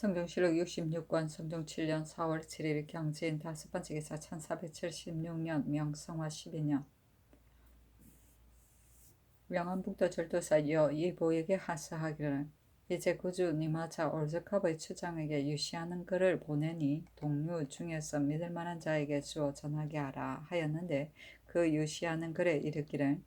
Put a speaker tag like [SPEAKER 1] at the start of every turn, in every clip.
[SPEAKER 1] 성경시록 66권 성종 7년 4월 7일 경진 5번째 기사 1476년 명성화 12년 명안북도 절도사 여이보에게 하사하기를 이제 구주 니마자 올즈캅의 추장에게 유시하는 글을 보내니 동료 중에서 믿을만한 자에게 주어 전하게 하라 하였는데 그 유시하는 글에 이르기를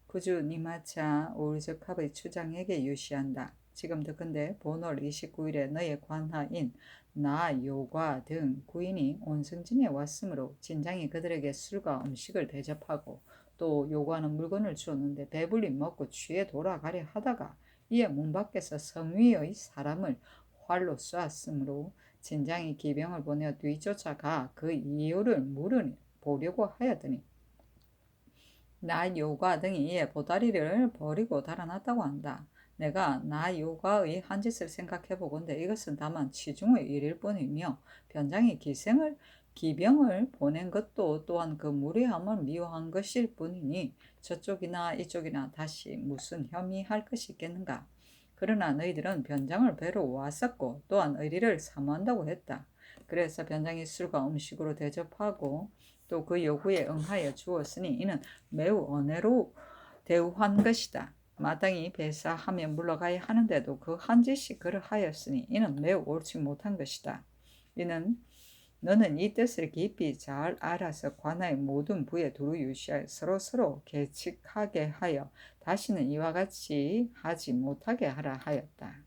[SPEAKER 1] 구주 니마자 올즈캅의 추장에게 유시한다. 지금 듣건대 본월 29일에 너의 관하인 나 요과 등 구인이 온승진에 왔으므로 진장이 그들에게 술과 음식을 대접하고 또 요구하는 물건을 주었는데 배불리 먹고 취해 돌아가려 하다가 이에 문 밖에서 성위의 사람을 활로 쏘았으므로 진장이 기병을 보내어 뒤쫓아가 그 이유를 물어보려고 하였더니 나 요가 등이 이에 보다리를 버리고 달아났다고 한다. 내가 나 요가의 한 짓을 생각해 보건대 이것은 다만 치중의 일일 뿐이며 변장이 기병을 보낸 것도 또한 그 무례함을 미워한 것일 뿐이니 저쪽이나 이쪽이나 다시 무슨 혐의할 것이 있겠는가. 그러나 너희들은 변장을 뵈러 왔었고 또한 의리를 사모한다고 했다. 그래서 변장이 술과 음식으로 대접하고 또 그 요구에 응하여 주었으니 이는 매우 은혜로 대우한 것이다. 마땅히 배사하며 물러가야 하는데도 그 한 짓이 그러하였으니 이는 매우 옳지 못한 것이다. 너는 이 뜻을 깊이 잘 알아서 관아의 모든 부에 두루 유시하여 서로서로 계측하게 하여 다시는 이와 같이 하지 못하게 하라 하였다.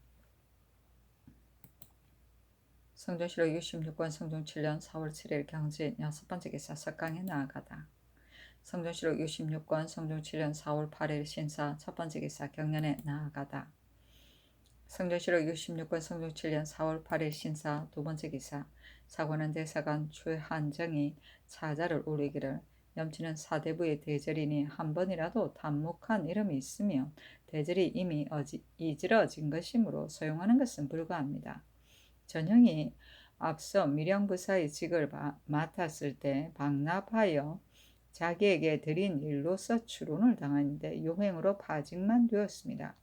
[SPEAKER 1] 성종시록 66권 성종 7년 4월 7일 경진 6번째 기사 석강에 나아가다. 성종시록 66권 성종 7년 4월 8일 신사 첫번째 기사 경련에 나아가다. 성종시록 66권 성종 7년 4월 8일 신사 두번째 기사 사관원 대사관 최한정이 차자를 울리기를 염치는 사대부의 대절이니 한 번이라도 단목한 이름이 있으면 대절이 이미 이지러진 것이므로 소용하는 것은 불가합니다. 전형이 앞서 밀양부사의 직을 맡았을 때 방납하여 자기에게 드린 일로서 추론을 당하는데 유행으로 파직만 되었습니다.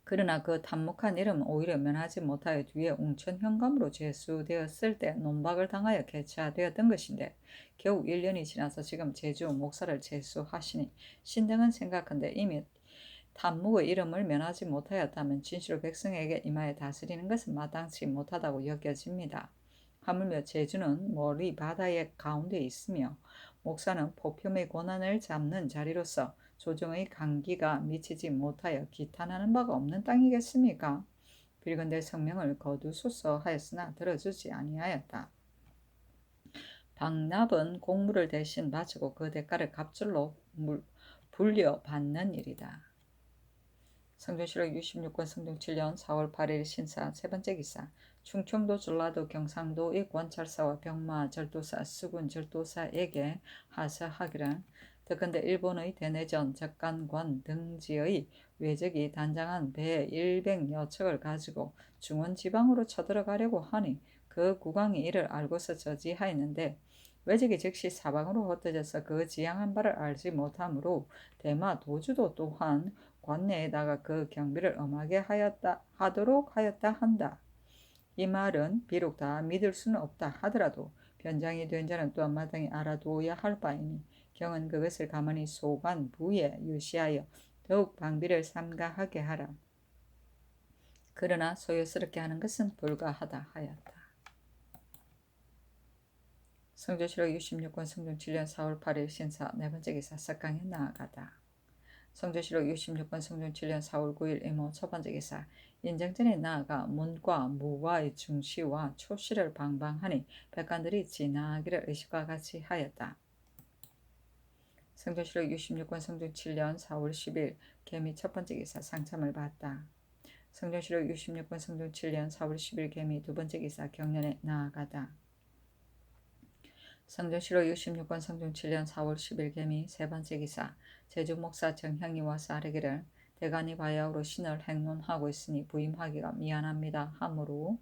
[SPEAKER 1] 그러나 그 단목한 이름은 오히려 면하지 못하여 뒤에 웅천현감으로 제수되었을 때 논박을 당하여 개최되었던 것인데 겨우 1년이 지나서 지금 제주 목사를 제수하시니 신등은 생각한데 이미 단목의 이름을 면하지 못하였다면 진실로 백성에게 임하여 다스리는 것은 마땅치 못하다고 여겨집니다. 하물며 제주는 멀리 바다의 가운데 있으며 목사는 포평의 권한을 잡는 자리로서 조정의 강기가 미치지 못하여 기탄하는 바가 없는 땅이겠습니까? 빌건대 성명을 거두소서 하였으나 들어주지 아니하였다. 방납은 공물을 대신 바치고 그 대가를 갑절로 불려받는 일이다. 성종시록 66권 성종 7년 4월 8일 신사 세번째 기사 충청도 전라도 경상도의 관찰사와 병마 절도사 수군 절도사에게 하사하기를 듣건대 일본의 대내전 적간관 등지의 외적이 단장한 배 100여 척을 가지고 중원지방으로 쳐들어가려고 하니 그 국왕이 이를 알고서 저지하였는데 외적이 즉시 사방으로 흩어져서 그 지향한 바를 알지 못하므로 대마 도주도 또한 관내에다가 그 경비를 엄하게 하도록 하였다 한다. 이 말은 비록 다 믿을 수는 없다 하더라도 변장이 된 자는 또한 마땅히 알아두어야 할 바이니 경은 그것을 가만히 소관 부에 유시하여 더욱 방비를 삼가하게 하라. 그러나 소요스럽게 하는 것은 불가하다 하였다. 성종시록 66권 성종 7년 4월 8일 신사 네번째 기사 석강에 나아가다. 성종시록 66권 성종 7년 4월 9일 이모 첫번째 기사 인정전에 나아가 문과 무과의 중시와 초시를 방방하니 백관들이 지나기를 의식과 같이 하였다. 성종시록 66권 성종 7년 4월 10일 개미 첫번째 기사 상참을 받다. 성종시록 66권 성종 7년 4월 10일 개미 두번째 기사 경련에 나아가다. 성종시록 66권 성종 7년 4월 10일 개미 세번째 기사 제주 목사 정향이 와서 아뢰기를 대간이 바야흐로 신을 행론하고 있으니 부임하기가 미안합니다 하므로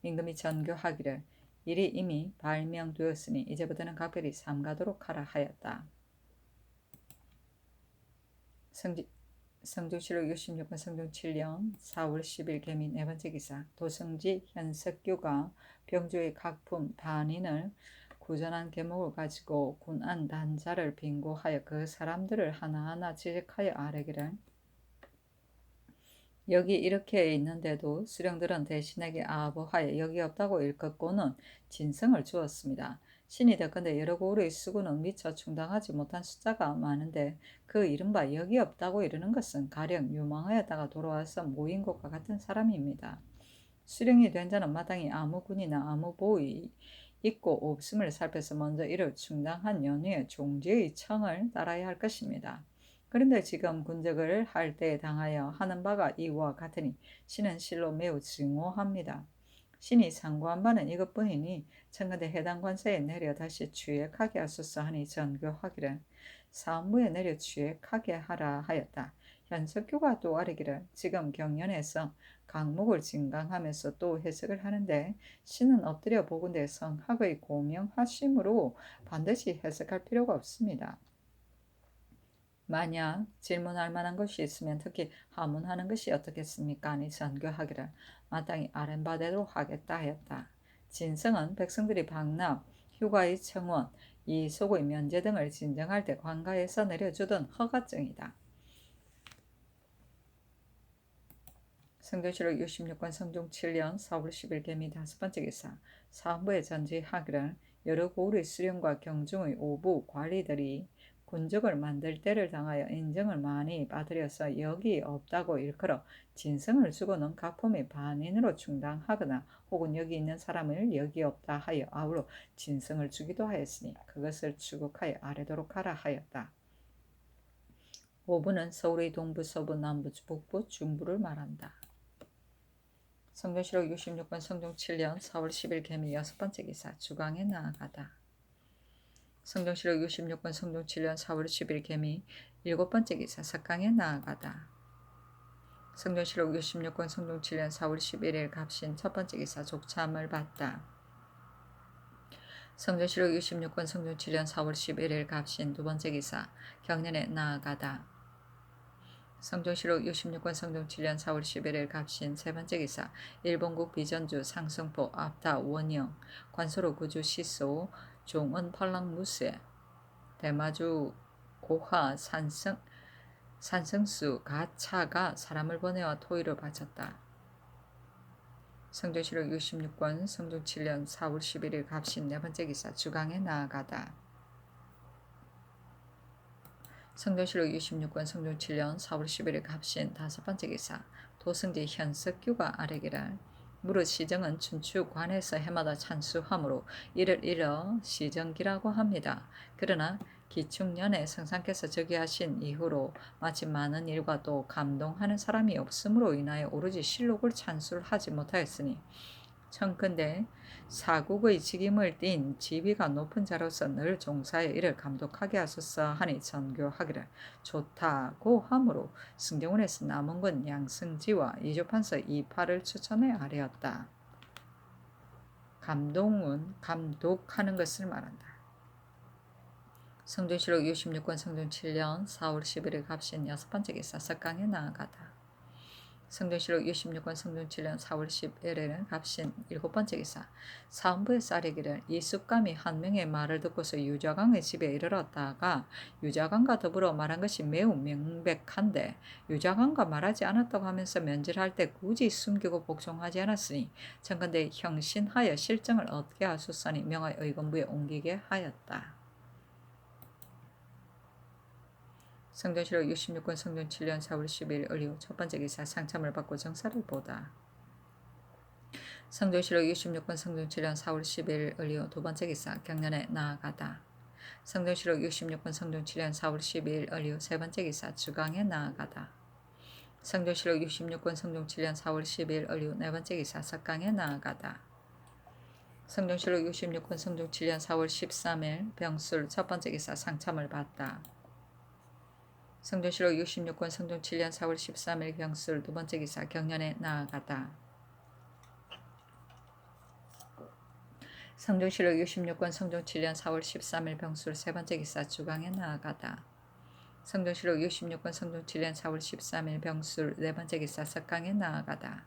[SPEAKER 1] 임금이 전교하기를 일이 이미 발명되었으니 이제부터는 각별히 삼가도록 하라 하였다. 성종실록 66권 성종 7년 4월 10일 개미 네 번째 기사. 도성지 현석규가 병조의 각품 반인을 구전한 계목을 가지고 군안 단자를 빙고하여 그 사람들을 하나하나 지적하여 아뢰기를, 여기 이렇게 있는데도 수령들은 대신에게 아부하여 여기 없다고 일컫고는 진성을 주었습니다. 신이 대건대 여러 고을의 수군은 미처 충당하지 못한 숫자가 많은데 그 이른바 여기 없다고 이르는 것은 가령 유망하였다가 돌아와서 모인 것과 같은 사람입니다. 수령이 된 자는 마땅히 아무 군이나 아무 보위 있고 없음을 살펴서 먼저 이를 충당한 연후에 종지의 청을 따라야 할 것입니다. 그런데 지금 군적을 할 때에 당하여 하는 바가 이와 같으니 신은 실로 매우 증오합니다. 신이 상고한 바는 이것뿐이니 청근대 해당 관사에 내려 다시 취획하게 하소서 하니 전교하기를, 사무에 내려 취획하게 하라 하였다. 현석규가 또 아뢰기를, 지금 경연에서 강목을 진강하면서 또 해석을 하는데 신은 엎드려 보건대 성학의 고명하심으로 반드시 해석할 필요가 없습니다. 만약 질문할 만한 것이 있으면 특히 하문하는 것이 어떻겠습니까? 아니 전교하기를 마땅히 아랜바대로 하겠다 하였다. 진성은 백성들이 방납, 휴가의 청원, 이속의 면제 등을 진정할 때 관가에서 내려주던 허가증이다. 성종실록 66권 성종 7년 4월 10일 개미 다섯 번째 기사. 사헌부에 전지하기를, 여러 고을의 수령과 경중의 오부 관리들이 군적을 만들 때를 당하여 인정을 많이 받으려서 여기 없다고 일컬어 진성을 주고는 각품의 반인으로 충당하거나 혹은 여기 있는 사람을 여기 없다 하여 아우러 진성을 주기도 하였으니 그것을 추국하여 아뢰도록 하라 하였다. 오부는 서울의 동부, 서부, 남부, 북부, 중부를 말한다. 성종실록 66권 성종 7년 4월 10일 개미 여섯 번째 기사. 주강에 나아가다. 성종실록 66권 성종 7년 4월 10일 개미 일곱 번째 기사. 석강에 나아가다. 성종실록 66권 성종 7년 4월 11일 갑신 첫 번째 기사. 족참을 받다. 성종실록 66권 성종 7년 4월 11일 갑신 두 번째 기사. 경년에 나아가다. 성종실록 66권 성종 7년 4월 11일 갑신 세 번째 기사. 일본국 비전주 상승포 압다 원영 관소로 구주 시소 종은 펄랑무세 대마주 고하 산성수 가차가 사람을 보내와 토의를 바쳤다. 성종실록 66권 성종 7년 4월 11일 갑신 네 번째 기사. 주강에 나아가다. 성종실록 66권 성종 7년 4월 11일 갑신 다섯 번째 기사. 도성지 현석규가 아뢰기를, 무릇 시정은 춘추관에서 해마다 찬수하므로 이를 일어 시정기라고 합니다. 그러나 기충년에 성상께서 즉위하신 이후로 마치 많은 일과 또 감동하는 사람이 없음으로 인하여 오로지 실록을 찬수를 하지 못하였으니 청컨대 사국의 직임을 띤 지위가 높은 자로서 늘 종사에 이를 감독하게 하소서 하니 전교하기를, 좋다고 하므로 승정원에서 남은 건 양승지와 이조판서 이파를 추천해 아뢰었다. 감동은 감독하는 것을 말한다. 성종실록 66권 성종 7년 4월 11일 갑신 여섯 번째 기사. 석강에 나아가다. 성종실록 66권 성종 7년 4월 11일은 갑신 일곱 번째 기사. 사헌부에서 아뢰기를, 이 습감이 한 명의 말을 듣고서 유자강의 집에 이르렀다가 유자강과 더불어 말한 것이 매우 명백한데 유자강과 말하지 않았다고 하면서 면제를 할 때 굳이 숨기고 복종하지 않았으니 청컨대 형신하여 실정을 얻게 하소서니 명하여 의건부에 옮기게 하였다. 성종실록 66권 성종 7년 4월 10일 을유 첫 번째 기사. 상참을 받고 정사를 보다. 성종실록 66권 성종 7년 4월 10일 을유 두 번째 기사. 경년에 나아가다. 성종실록 66권 성종 7년 4월 12일 을유 세 번째 기사. 주강에 나아가다. 성종실록 66권 성종 7년 4월 10일 을유 네 번째 기사. 석강에 나아가다. 성종실록 66권 성종 7년 4월 13일 병술 첫 번째 기사. 상참을 받다. 성종실록 66권 성종 7년 4월 13일 병술 두 번째 기사. 경년에 나아가다. 성종실록 66권 성종 7년 4월 13일 병술 세 번째 기사. 주강에 나아가다. 성종실록 66권 성종 7년 4월 13일 병술 네 번째 기사 석강에 나아가다.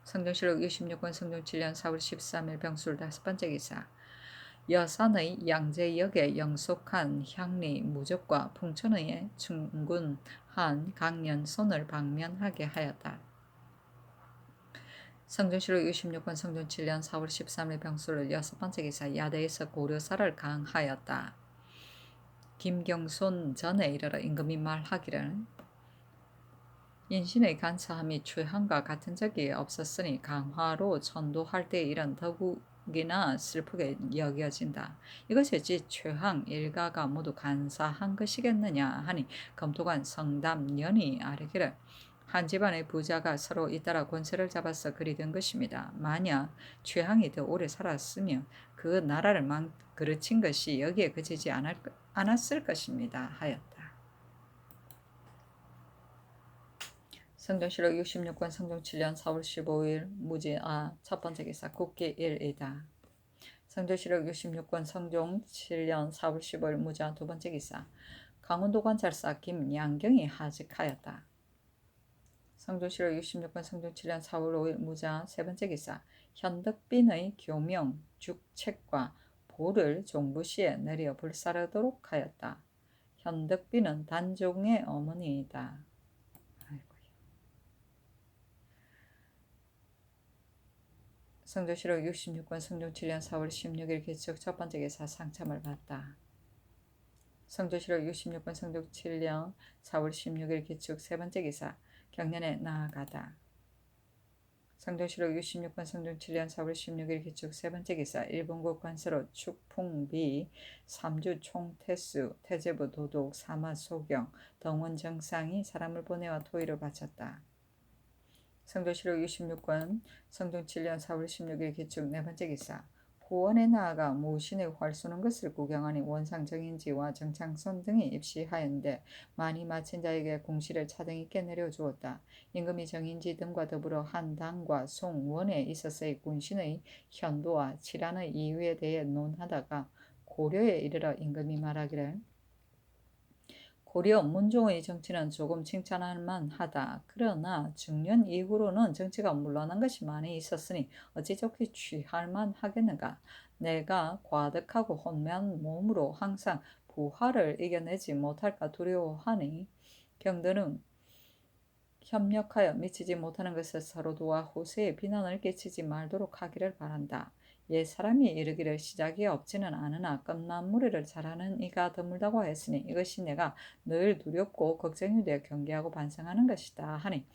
[SPEAKER 1] 성종실록 66권 성종 7년 4월 13일 병술 다섯 번째 기사 여산의 양재역에 영속한 향리 무적과 풍천의 충군한 강연손을 방면하게 하였다. 성종실록 66권 성종 7년 4월 13일 병술 여섯 번째 기사 야대에서 고려사를 강하였다. 김경손 전에 이르러 임금이 말하기를 인신의 간사함이 최한과 같은 적이 없었으니 강화로 전도할 때 일은 더욱이나 슬프게 여겨진다. 이것이 어찌 최항 일가가 모두 간사한 것이겠느냐 하니 검토관 성담년이 아뢰기를 한 집안의 부자가 서로 잇따라 권세를 잡아서 그리 된 것입니다. 만약 최항이 더 오래 살았으면 그 나라를 그르친 것이 여기에 그치지 않았을 것입니다 하였다. 성종실록 66권 성종 7년 4월 15일 첫 번째 기사 국기 1이다. 성종실록 66권 성종 7년 4월 15일 무자 두 번째 기사 강원도 관찰사 김양경이 하직하였다. 성종실록 66권 성종 7년 4월 5일 무자 세 번째 기사 현덕빈의 교명 죽책과 보를 종부시에 내려 불사르도록 하였다. 현덕빈은 단종의 어머니이다. 성종실록 66권 성종 7년 4월 16일 개축 첫 번째 기사 상참을 받다. 성종실록 66권 성종 7년 4월 16일 개축 세 번째 기사 경연에 나아가다. 성종실록 66권 성종 7년 4월 16일 개축 세 번째 기사 일본국 관서로 축풍비 삼주 총태수 태제부 도독 사마 소경 덩원 정상이 사람을 보내와 토의를 바쳤다. 성종실록 66권 성종 7년 4월 16일 개축 네 번째 기사 호원에 나아가 모신의 활 쏘는 것을 구경하니 원상 정인지와 정창선 등이 입시하였는데 많이 마친 자에게 공시를 차등 있게 내려주었다. 임금이 정인지 등과 더불어 한당과 송원에 있어서의 군신의 현도와 칠한의 이유에 대해 논하다가 고려에 이르러 임금이 말하기를 고려 문종의 정치는 조금 칭찬할 만하다. 그러나 중년 이후로는 정치가 물러난 것이 많이 있었으니 어찌 좋게 취할 만하겠는가. 내가 과득하고 혼미한 몸으로 항상 부하를 이겨내지 못할까 두려워하니 경들은 협력하여 미치지 못하는 것을 서로 도와 호세에 비난을 끼치지 말도록 하기를 바란다. 옛 사람이 이르기를 시작이 없지는 않으나 끝난무리를 잘하는 이가 드물다고 했으니 이것이 내가 늘 두렵고 걱정이 되어 경계하고 반성하는 것이다 하니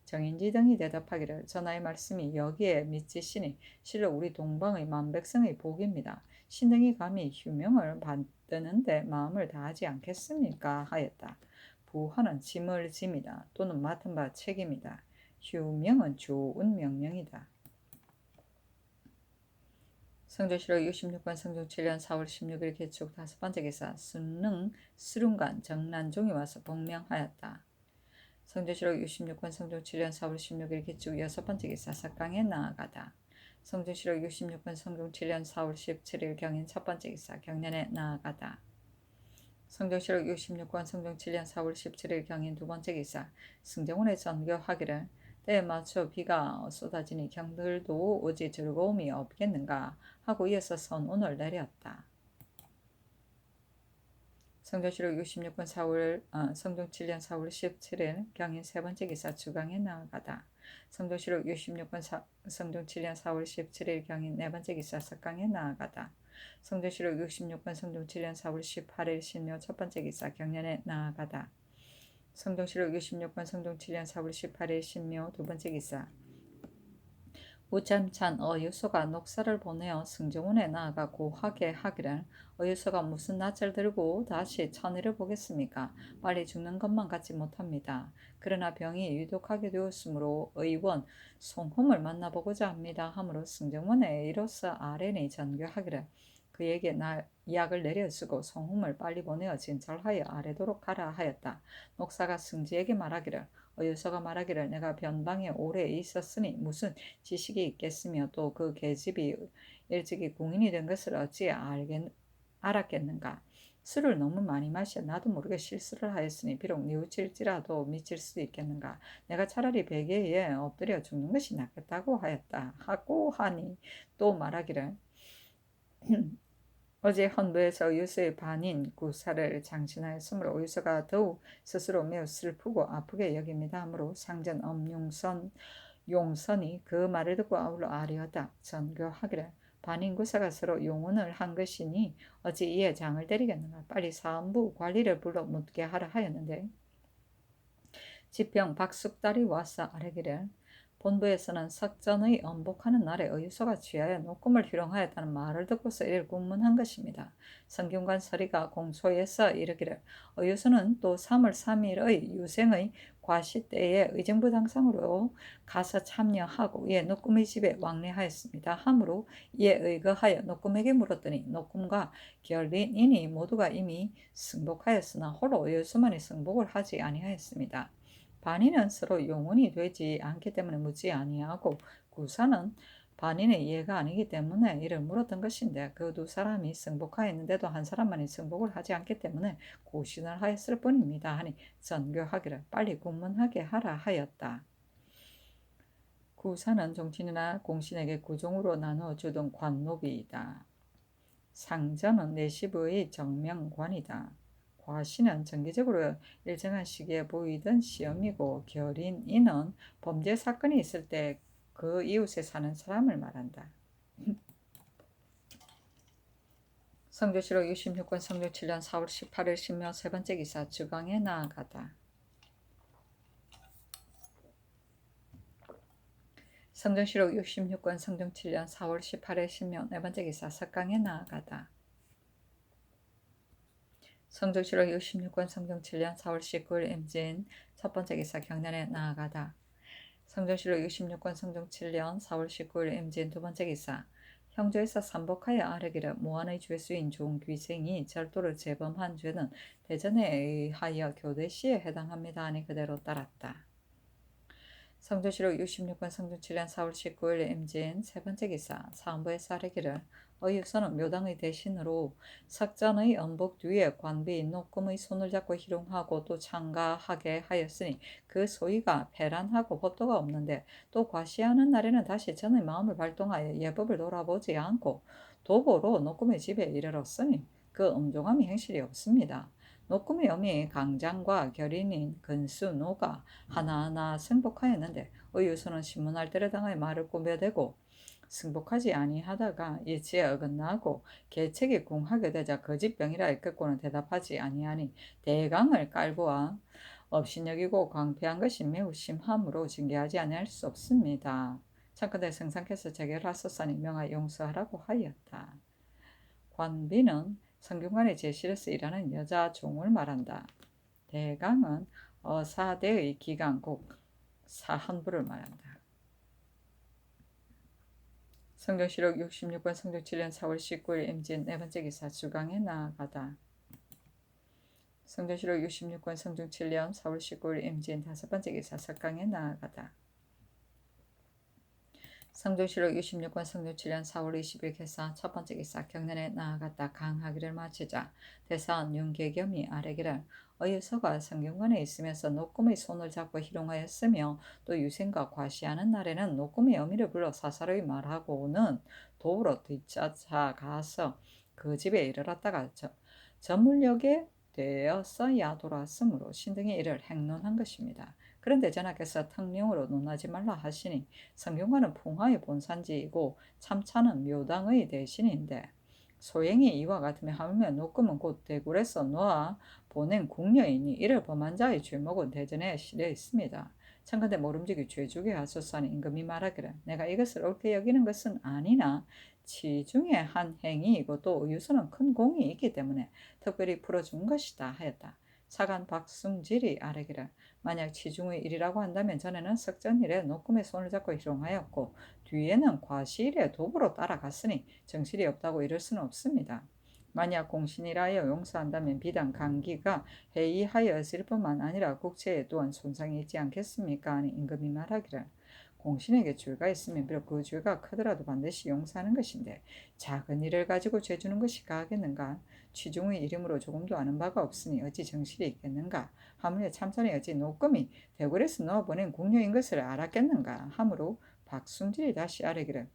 [SPEAKER 1] 정인지 등이 대답하기를 전하의 말씀이 여기에 미치시니 실로 우리 동방의 만백성의 복입니다. 신등이 감히 휴명을 받드는데 마음을 다하지 않겠습니까 하였다. 부하는 짐을 짐이다. 또는 맡은 바 책임이다. 휴명은 좋은 명령이다. 성종실록 66권 성종 7년 4월 16일 개축 다섯 번째 기사 순능 수륜관 정난종이 와서 복명하였다. 성종실록 66권 성종 7년 4월 16일 개축 여섯 번째 기사 석강에 나아가다. 성종실록 66권 성종 7년 4월 17일 경인 첫 번째 기사 경년에 나아가다. 성종실록 66권 성종 7년 4월 17일 경인 두 번째 기사 승정원에 전교하기를 때에 맞춰 비가 쏟아지니 경들도 오지 즐거움이 없겠는가 하고 이어서 선언을 내렸다. 성종실록 66권 성종 7년 4월 17일 경인 세 번째 기사 주강에 나아가다. 성종실록 66권 성종 7년 4월 17일 경인 네 번째 기사 석강에 나아가다. 성종실록 66권 성종 7년 4월 18일 신묘 첫 번째 기사 경년에 나아가다. 성종실록 66권 성종 7년 4월 18일 신묘 두 번째 기사 우참찬 어유소가 녹사를 보내어 승정원에 나아가 고하게 하기를 어유소가 무슨 낯을 들고 다시 천일을 보겠습니까? 빨리 죽는 것만 같지 못합니다. 그러나 병이 위독하게 되었으므로 의원 송홈을 만나보고자 합니다. 하므로 승정원에 이로써 아뢰니 전교하기를 그에게 약을 내려주고 송홈을 빨리 보내어 진찰하여 아뢰도록 하라 하였다. 녹사가 승지에게 말하기를 어유서가 말하기를 내가 변방에 오래 있었으니 무슨 지식이 있겠으며 또 그 계집이 일찍이 궁인이 된 것을 어찌 알았겠는가. 술을 너무 많이 마셔 나도 모르게 실수를 하였으니 비록 뉘우칠지라도 미칠 수도 있겠는가. 내가 차라리 베개에 엎드려 죽는 것이 낫겠다고 하였다. 하고 하니 또 말하기를 어제 헌부에서 유서의 반인 구사를 장신하였으므로 유서가 더욱 스스로 매우 슬프고 아프게 여깁니다 하므로 상전 엄용선 용선이 그 말을 듣고 아울러 아리하다 전교하기를 반인 구사가 서로 용언을 한 것이니 어찌 이에 장을 때리겠는가. 빨리 사헌부 관리를 불러 묻게 하라 하였는데 지평 박숙달이 와서 아뢰기를 본부에서는 석전의 엄복하는 날에 의유소가 취하여 녹음을 희롱하였다는 말을 듣고서 이를 국문한 것입니다. 성균관 서리가 공소에서 이르기를 의유소는 또 3월 3일의 유생의 과시 때에 의정부 당상으로 가서 참여하고 이에 녹음의 집에 왕래하였습니다. 하므로 이에 의거하여 녹음에게 물었더니 녹음과 결린인이 모두가 이미 승복하였으나 홀로 의유소만이 승복을 하지 아니하였습니다. 반인은 서로 용언이 되지 않기 때문에 묻지 아니하고 구사는 반인의 이해가 아니기 때문에 이를 물었던 것인데 그 두 사람이 승복하였는데도 한 사람만이 승복을 하지 않기 때문에 고신을 하였을 뿐입니다. 하니 전교하기를 빨리 국문하게 하라 하였다. 구사는 종친이나 공신에게 구종으로 나누어 주던 관노비이다. 상전은 내시부의 정명관이다. 과시는 정기적으로 일정한 시기에 보이던 시험이고 결인인은 범죄 사건이 있을 때 그 이웃에 사는 사람을 말한다. 성조실록 66권 성조 7년 4월 18일 신묘 세 번째 기사 주강에 나아가다. 성조실록 66권 성종 7년 4월 18일 신묘 네 번째 기사 석강에 나아가다. 성조실록 66권 성종 7년 4월 19일 임진 첫 번째 기사 경련에 나아가다. 성조실록 66권 성종 7년 4월 19일 임진 두 번째 기사 형조에서 삼복하여 아뢰기를 모한의 죄수인 종귀생이 절도를 재범한 죄는 대전에 의하여 교대시에 해당합니다 하니 그대로 따랐다. 성조실록 66권 성종 7년 4월 19일 임진 세 번째 기사 사헌부에서 아뢰기를 의유서는 묘당의 대신으로 석전의 엄복 뒤에 관비인 녹금의 손을 잡고 희롱하고 또 창가하게 하였으니 그 소위가 패란하고 법도가 없는데 또 과시하는 날에는 다시 전의 마음을 발동하여 예법을 돌아보지 않고 도보로 녹금의 집에 이르렀으니 그 엄종함이 행실이 없습니다. 녹금의 엄이 강장과 결인인 근수 노가 하나하나 승복하였는데 의유서는 신문할 때를 당하여 말을 꾸며대고 승복하지 아니하다가 일치에 어긋나고 계책이 궁하게 되자 거짓병이라 일컫고는 대답하지 아니하니 대강을 깔보아 업신여기고 광패한 것이 매우 심함으로 징계하지 아니할 수 없습니다. 참건대 성상께서 재결하소서니 명하 용서하라고 하였다. 관비는 성균관의 제실에서 일하는 여자 종을 말한다. 대강은 어사대의 기강 곧 사헌부를 말한다. 성경실록 66권 성종 7년 4월 19일 임진 네 번째 기사 주강에 나아가다. 성경실록 66권 성종 7년 4월 19일 임진 다섯 번째 기사 석강에 나아가다. 성종실록 66권 성종 7년 4월 20일 기사 첫 번째 기사 경련에 나아갔다. 강하기를 마치자 대사원 윤계겸이 아뢰기를 의유서가 성균관에 있으면서 녹금의 손을 잡고 희롱하였으며 또 유생과 과시하는 날에는 녹금의 어미를 불러 사사로이 말하고는 도우러 뒤쫓아가서 그 집에 이르렀다가 전물역에 되었어야 돌아왔으므로 신등이 이를 행론한 것입니다. 그런데 전하께서 턱령으로 논하지 말라 하시니 성균관은 풍화의 본산지이고 참차는 묘당의 대신인데 소행이 이와 같으면 하물며 녹금은 곧 대굴에서 놓아 보낸 궁녀이니 이를 범한 자의 죄목은 대전에 실려 있습니다. 참건대 모름지기 죄주게 하소서 하니 임금이 말하기를 내가 이것을 옳게 여기는 것은 아니나 치중의 한 행위이고 또 의유서는 큰 공이 있기 때문에 특별히 풀어준 것이다 하였다. 사간 박승질이 아뢰기를 만약 치중의 일이라고 한다면 전에는 석전일에 녹금의 손을 잡고 희롱하였고 뒤에는 과시일에 도구로 따라갔으니 정실이 없다고 이럴 수는 없습니다. 만약 공신이라여 용서한다면 비단 강기가 해이하였을 뿐만 아니라 국체에 또한 손상이 있지 않겠습니까? 하니 임금이 말하기를 공신에게 죄가 있으면 비록 그 죄가 크더라도 반드시 용서하는 것인데 작은 일을 가지고 죄 주는 것이 가하겠는가? 취중의 이름으로 조금도 아는 바가 없으니 어찌 정실이 있겠는가? 하물며 참선이 어찌 노금이 대궐에서 넣어보낸 궁녀인 것을 알았겠는가? 하므로 박순질이 다시 아뢰기를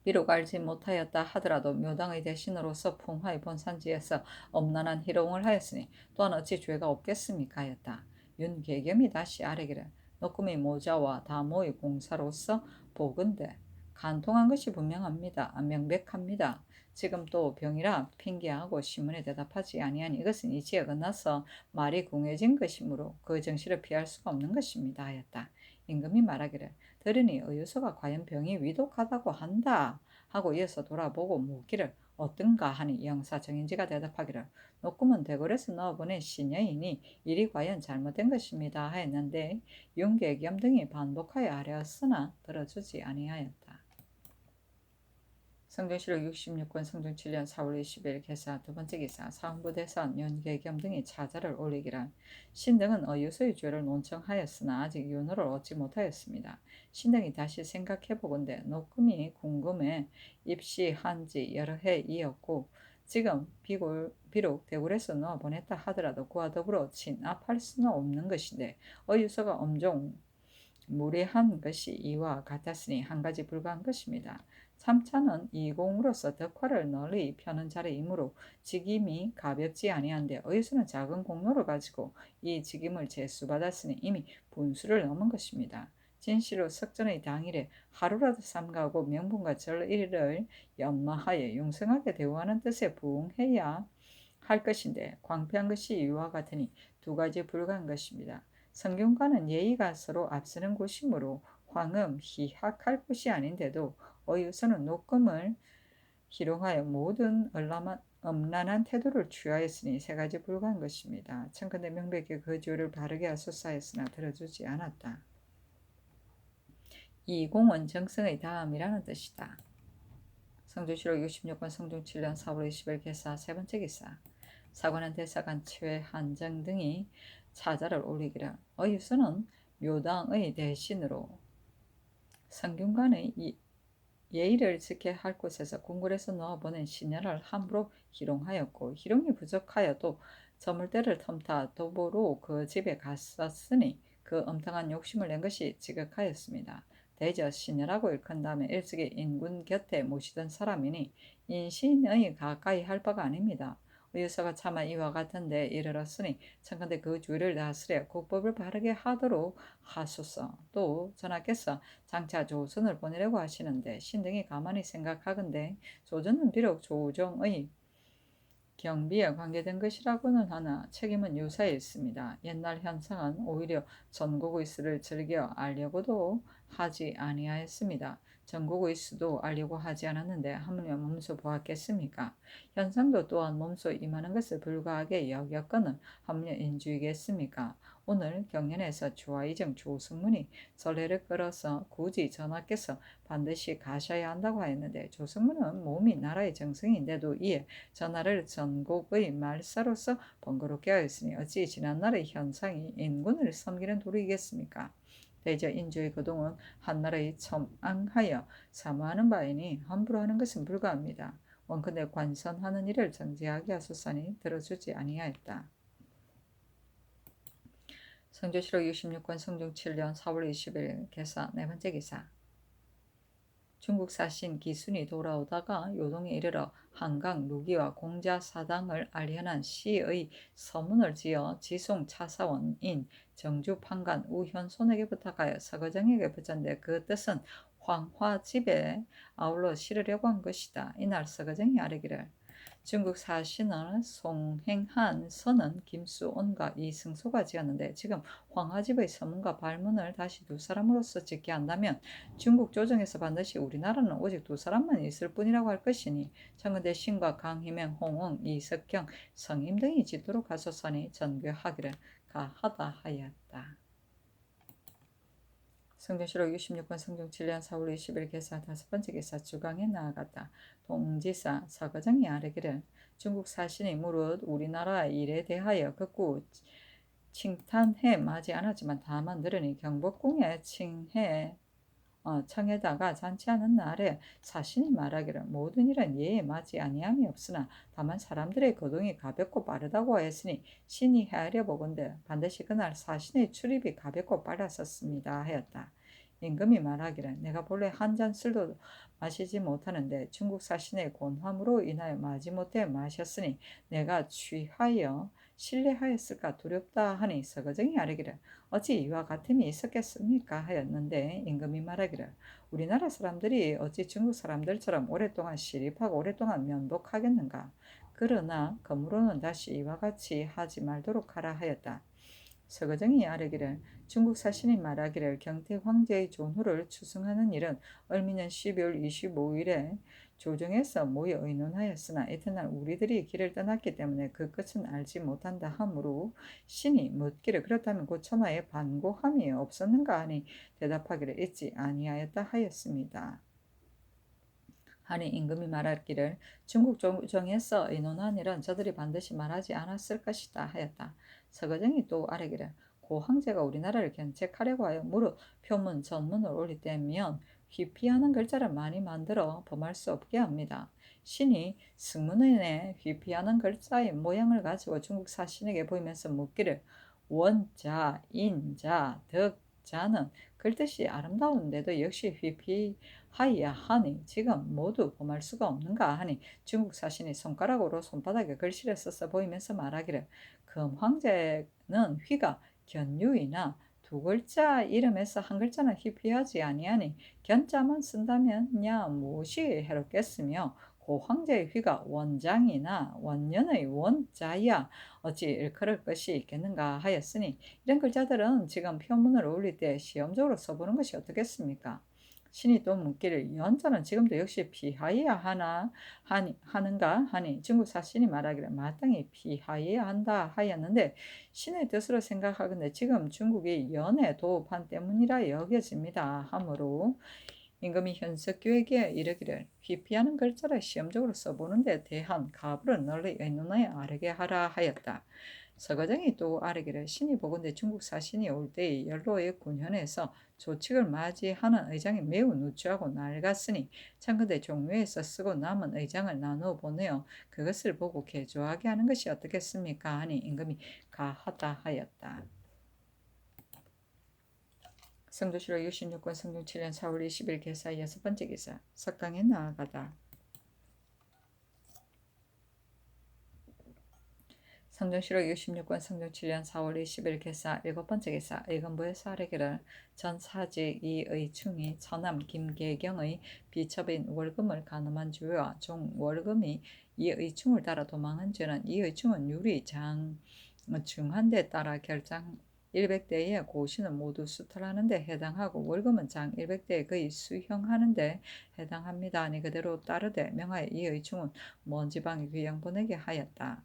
[SPEAKER 1] 비록 알지 못하였다 하더라도 묘당의 대신으로서 풍화의 본산지에서 엄난한 희롱을 하였으니 또한 어찌 죄가 없겠습니까 하였다. 윤계겸이 다시 아뢰기를 노금이 모자와 다모의 공사로서 보건대 간통한 것이 분명합니다. 명백합니다. 지금 또 병이라 핑계하고 신문에 대답하지 아니하니 이것은 이치에 끝나서 말이 궁해진 것이므로 그 정시를 피할 수가 없는 것입니다 하였다. 임금이 말하기를 들으니 의유소가 과연 병이 위독하다고 한다 하고 이어서 돌아보고 묻기를 어떤가 하니 영사정인지가 대답하기를 노금은 대궐에서 넣어보낸 시녀이니 일이 과연 잘못된 것입니다 하였는데 윤계겸 등이 반복하여 아뢰었으나 들어주지 아니하였다. 성종실록 66권 성종 7년 4월 20일 개사 두 번째 기사 사헌부 대사원 윤계겸 등이 차자를 올리기란 신등은 어유소의 죄를 논청하였으나 아직 윤호를 얻지 못하였습니다. 신등이 다시 생각해보건대 노금이 궁금해 입시한 지 여러 해이었고 지금 비록 대궐에서 넣어 보냈다 하더라도 그와 더불어 진압할 수는 없는 것인데 어유소가 엄종 무례한 것이 이와 같았으니 한 가지 불가한 것입니다. 삼차는 이공으로서 덕화를 널리 펴는 자리이므로 직임이 가볍지 아니한데 어디서는 작은 공로를 가지고 이 직임을 제수받았으니 이미 분수를 넘은 것입니다. 진시로 석전의 당일에 하루라도 삼가하고 명분과 절일을 연마하여 융성하게 대우하는 뜻에 부응해야 할 것인데 광패한 것이 이와 같으니 두 가지 불가한 것입니다. 성균관은 예의가 서로 앞서는 곳이므로 황음 희학할 곳이 아닌데도 어유서는 노금을 희롱하여 모든 엄란한 태도를 취하였으니 세 가지 불가한 것입니다. 청컨대 명백히 그 죄를 바르게 하소서하였으나 들어주지 않았다. 이공은 정성의 다음이라는 뜻이다. 성조실록 66권 성종 7년 4월 20일 개사 세 번째 기사 사관원 대사관 최한정 등이 차자를 올리기를 어유서는 묘당의 대신으로 성균관의 예의를 지켜야 할 곳에서 궁궐에서 놓아보낸 시녀를 함부로 희롱하였고 희롱이 부족하여도 저물대를 틈타 도보로 그 집에 갔었으니 그 엄청난 욕심을 낸 것이 지극하였습니다. 대저 시녀라고 일컫은 다음에 일찍이 인군 곁에 모시던 사람이니 인신의 가까이 할 바가 아닙니다. 의유서가 차마 이와 같은데 이르렀으니 청컨대 그 주의를 다스려 국법을 바르게 하도록 하소서. 또 전하께서 장차 조선을 보내려고 하시는데 신등이 가만히 생각하건대 조선은 비록 조정의 경비에 관계된 것이라고는 하나 책임은 유사에 있습니다. 옛날 현상은 오히려 전국의 수를 즐겨 알려고도 하지 아니하였습니다. 전국의 수도 알려고 하지 않았는데 하물며 몸소 보았겠습니까? 현상도 또한 몸소 임하는 것을 불가하게 여겼거늘 하물며 인주이겠습니까? 오늘 경연에서 조화이정 조승문이 설례를 끌어서 굳이 전하께서 반드시 가셔야 한다고 하였는데 조승문은 몸이 나라의 정승인데도 이에 전하를 전국의 말사로서 번거롭게 하였으니 어찌 지난날의 현상이 인군을 섬기는 도리이겠습니까? 대저 인조의 거동은 한나라의 첨앙하여 사모하는 바이니 함부로 하는 것은 불가합니다. 원컨대 관선하는 일을 정지하게 하소서니 들어주지 아니하였다. 성조실록 66권 성종 7년 4월 20일 개사 네 번째 기사 중국 사신 기순이 돌아오다가 요동에 이르러 한강 루기와 공자사당을 알현한 시의 서문을 지어 지송 차사원인 정주 판관 우현손에게 부탁하여 서거정에게 붙였는데 그 뜻은 황화집에 아울러 실으려고 한 것이다. 이날 서거정이 아뢰기를 중국 사신을 송행한 선은 김수온과 이승소가 지었는데 지금 황화집의 서문과 발문을 다시 두 사람으로서 짓게 한다면 중국 조정에서 반드시 우리나라는 오직 두 사람만 있을 뿐이라고 할 것이니 청근대 신과 강희명, 홍응, 이석경, 성임 등이 짓도록 하소서니 전교하기를 가하다 하였다. 성종실록 66권 성종 7년 4월 20일 개사 다섯 번째 기사 주강에 나아갔다. 동지사 서거정이 아뢰기를 중국 사신이 무릇 우리나라 일에 대하여 극구 칭탄해 마지 않았지만 다만 들으니 경복궁에 청에다가 잔치하는 날에 사신이 말하기를 모든 일은 예에 맞지 아니함이 없으나 다만 사람들의 거동이 가볍고 빠르다고 했으니 신이 헤아려 보건대 반드시 그날 사신의 출입이 가볍고 빨랐었습니다 하였다. 임금이 말하기를 내가 본래 한 잔 술도 마시지 못하는데 중국 사신의 권함으로 인하여 마지못해 마셨으니 내가 취하여 실례하였을까 두렵다 하니 서거정이 아뢰기를 어찌 이와 같음이 있었겠습니까 하였는데 임금이 말하기를 우리나라 사람들이 어찌 중국 사람들처럼 오랫동안 시립하고 오랫동안 면복하겠는가. 그러나 그러므로는 다시 이와 같이 하지 말도록 하라 하였다. 서거정이 아뢰기를 중국 사신이 말하기를 경태 황제의 존후를 추승하는 일은 을미년 12월 25일에 조정에서 모여 의논하였으나 이튿날 우리들이 길을 떠났기 때문에 그 끝은 알지 못한다 하므로 신이 묻기를 그렇다면 그 천하에 반고함이 없었는가 하니 대답하기를 있지 아니하였다 하였습니다. 하니 임금이 말하기를 중국 조정에서 의논한 일은 저들이 반드시 말하지 않았을 것이다 하였다. 서거정이 또 아뢰기를 고 황제가 우리나라를 견책하려고 하여 무릇 표문 전문을 올릴 때면 휘피하는 글자를 많이 만들어 범할 수 없게 합니다. 신이 승문원에 휘피하는 글자의 모양을 가지고 중국 사신에게 보이면서 묻기를 원자, 인자, 덕자는 글뜻이 아름다운데도 역시 휘피하여야 하니 지금 모두 범할 수가 없는가 하니 중국 사신이 손가락으로 손바닥에 글씨를 써서 보이면서 말하기를 금 황제는 휘가 견유이나 두 글자 이름에서 한 글자는 희피하지 아니하니 견자만 쓴다면 야 무엇이 해롭겠으며 고 황제의 휘가 원장이나 원년의 원자야 어찌 일컬을 것이 있겠는가 하였으니 이런 글자들은 지금 표문을 올릴 때 시험적으로 써보는 것이 어떻겠습니까? 신이 또 묻기를 연자는 지금도 역시 피하여야 하는가 하니 중국 사신이 말하기를 마땅히 피하여야 한다 하였는데 신의 뜻으로 생각하건대 지금 중국이 연의 도판 때문이라 여겨집니다 하므로 임금이 현석교에게 이르기를 휘피하는 글자를 시험적으로 써보는 데 대한 가부를 널리 의논하여 아뢰게 하라 하였다. 서거정이 또 아뢰기를 신이 보건대 중국 사신이 올 때의 연로의 군현에서 조칙을 맞이하는 의장이 매우 누추하고 낡았으니 창건대 종묘에서 쓰고 남은 의장을 나누어 보내어 그것을 보고 개조하게 하는 것이 어떻겠습니까 하니 임금이 가하다 하였다. 성조실록 66권 성종 7년 4월 20일 개사 6번째 기사 석강에 나아가다. 성종실록 66권 성종 7년 4월 20일 개사 7번째 기사 의건부에서 아뢰기를 전 사직 이의충이 처남 김계경의 비첩인 월금을 가늠한 주와 종 월금이 이의충을 따라 도망한 죄는 이의충은 유리 중한 데 따라 결장 100대의 고시는 모두 수탈하는 데 해당하고 월금은 장 100대에 거의 수형하는 데 해당합니다. 아니 그대로 따르되 명하여 이의충은 먼 지방에 귀양 보내게 하였다.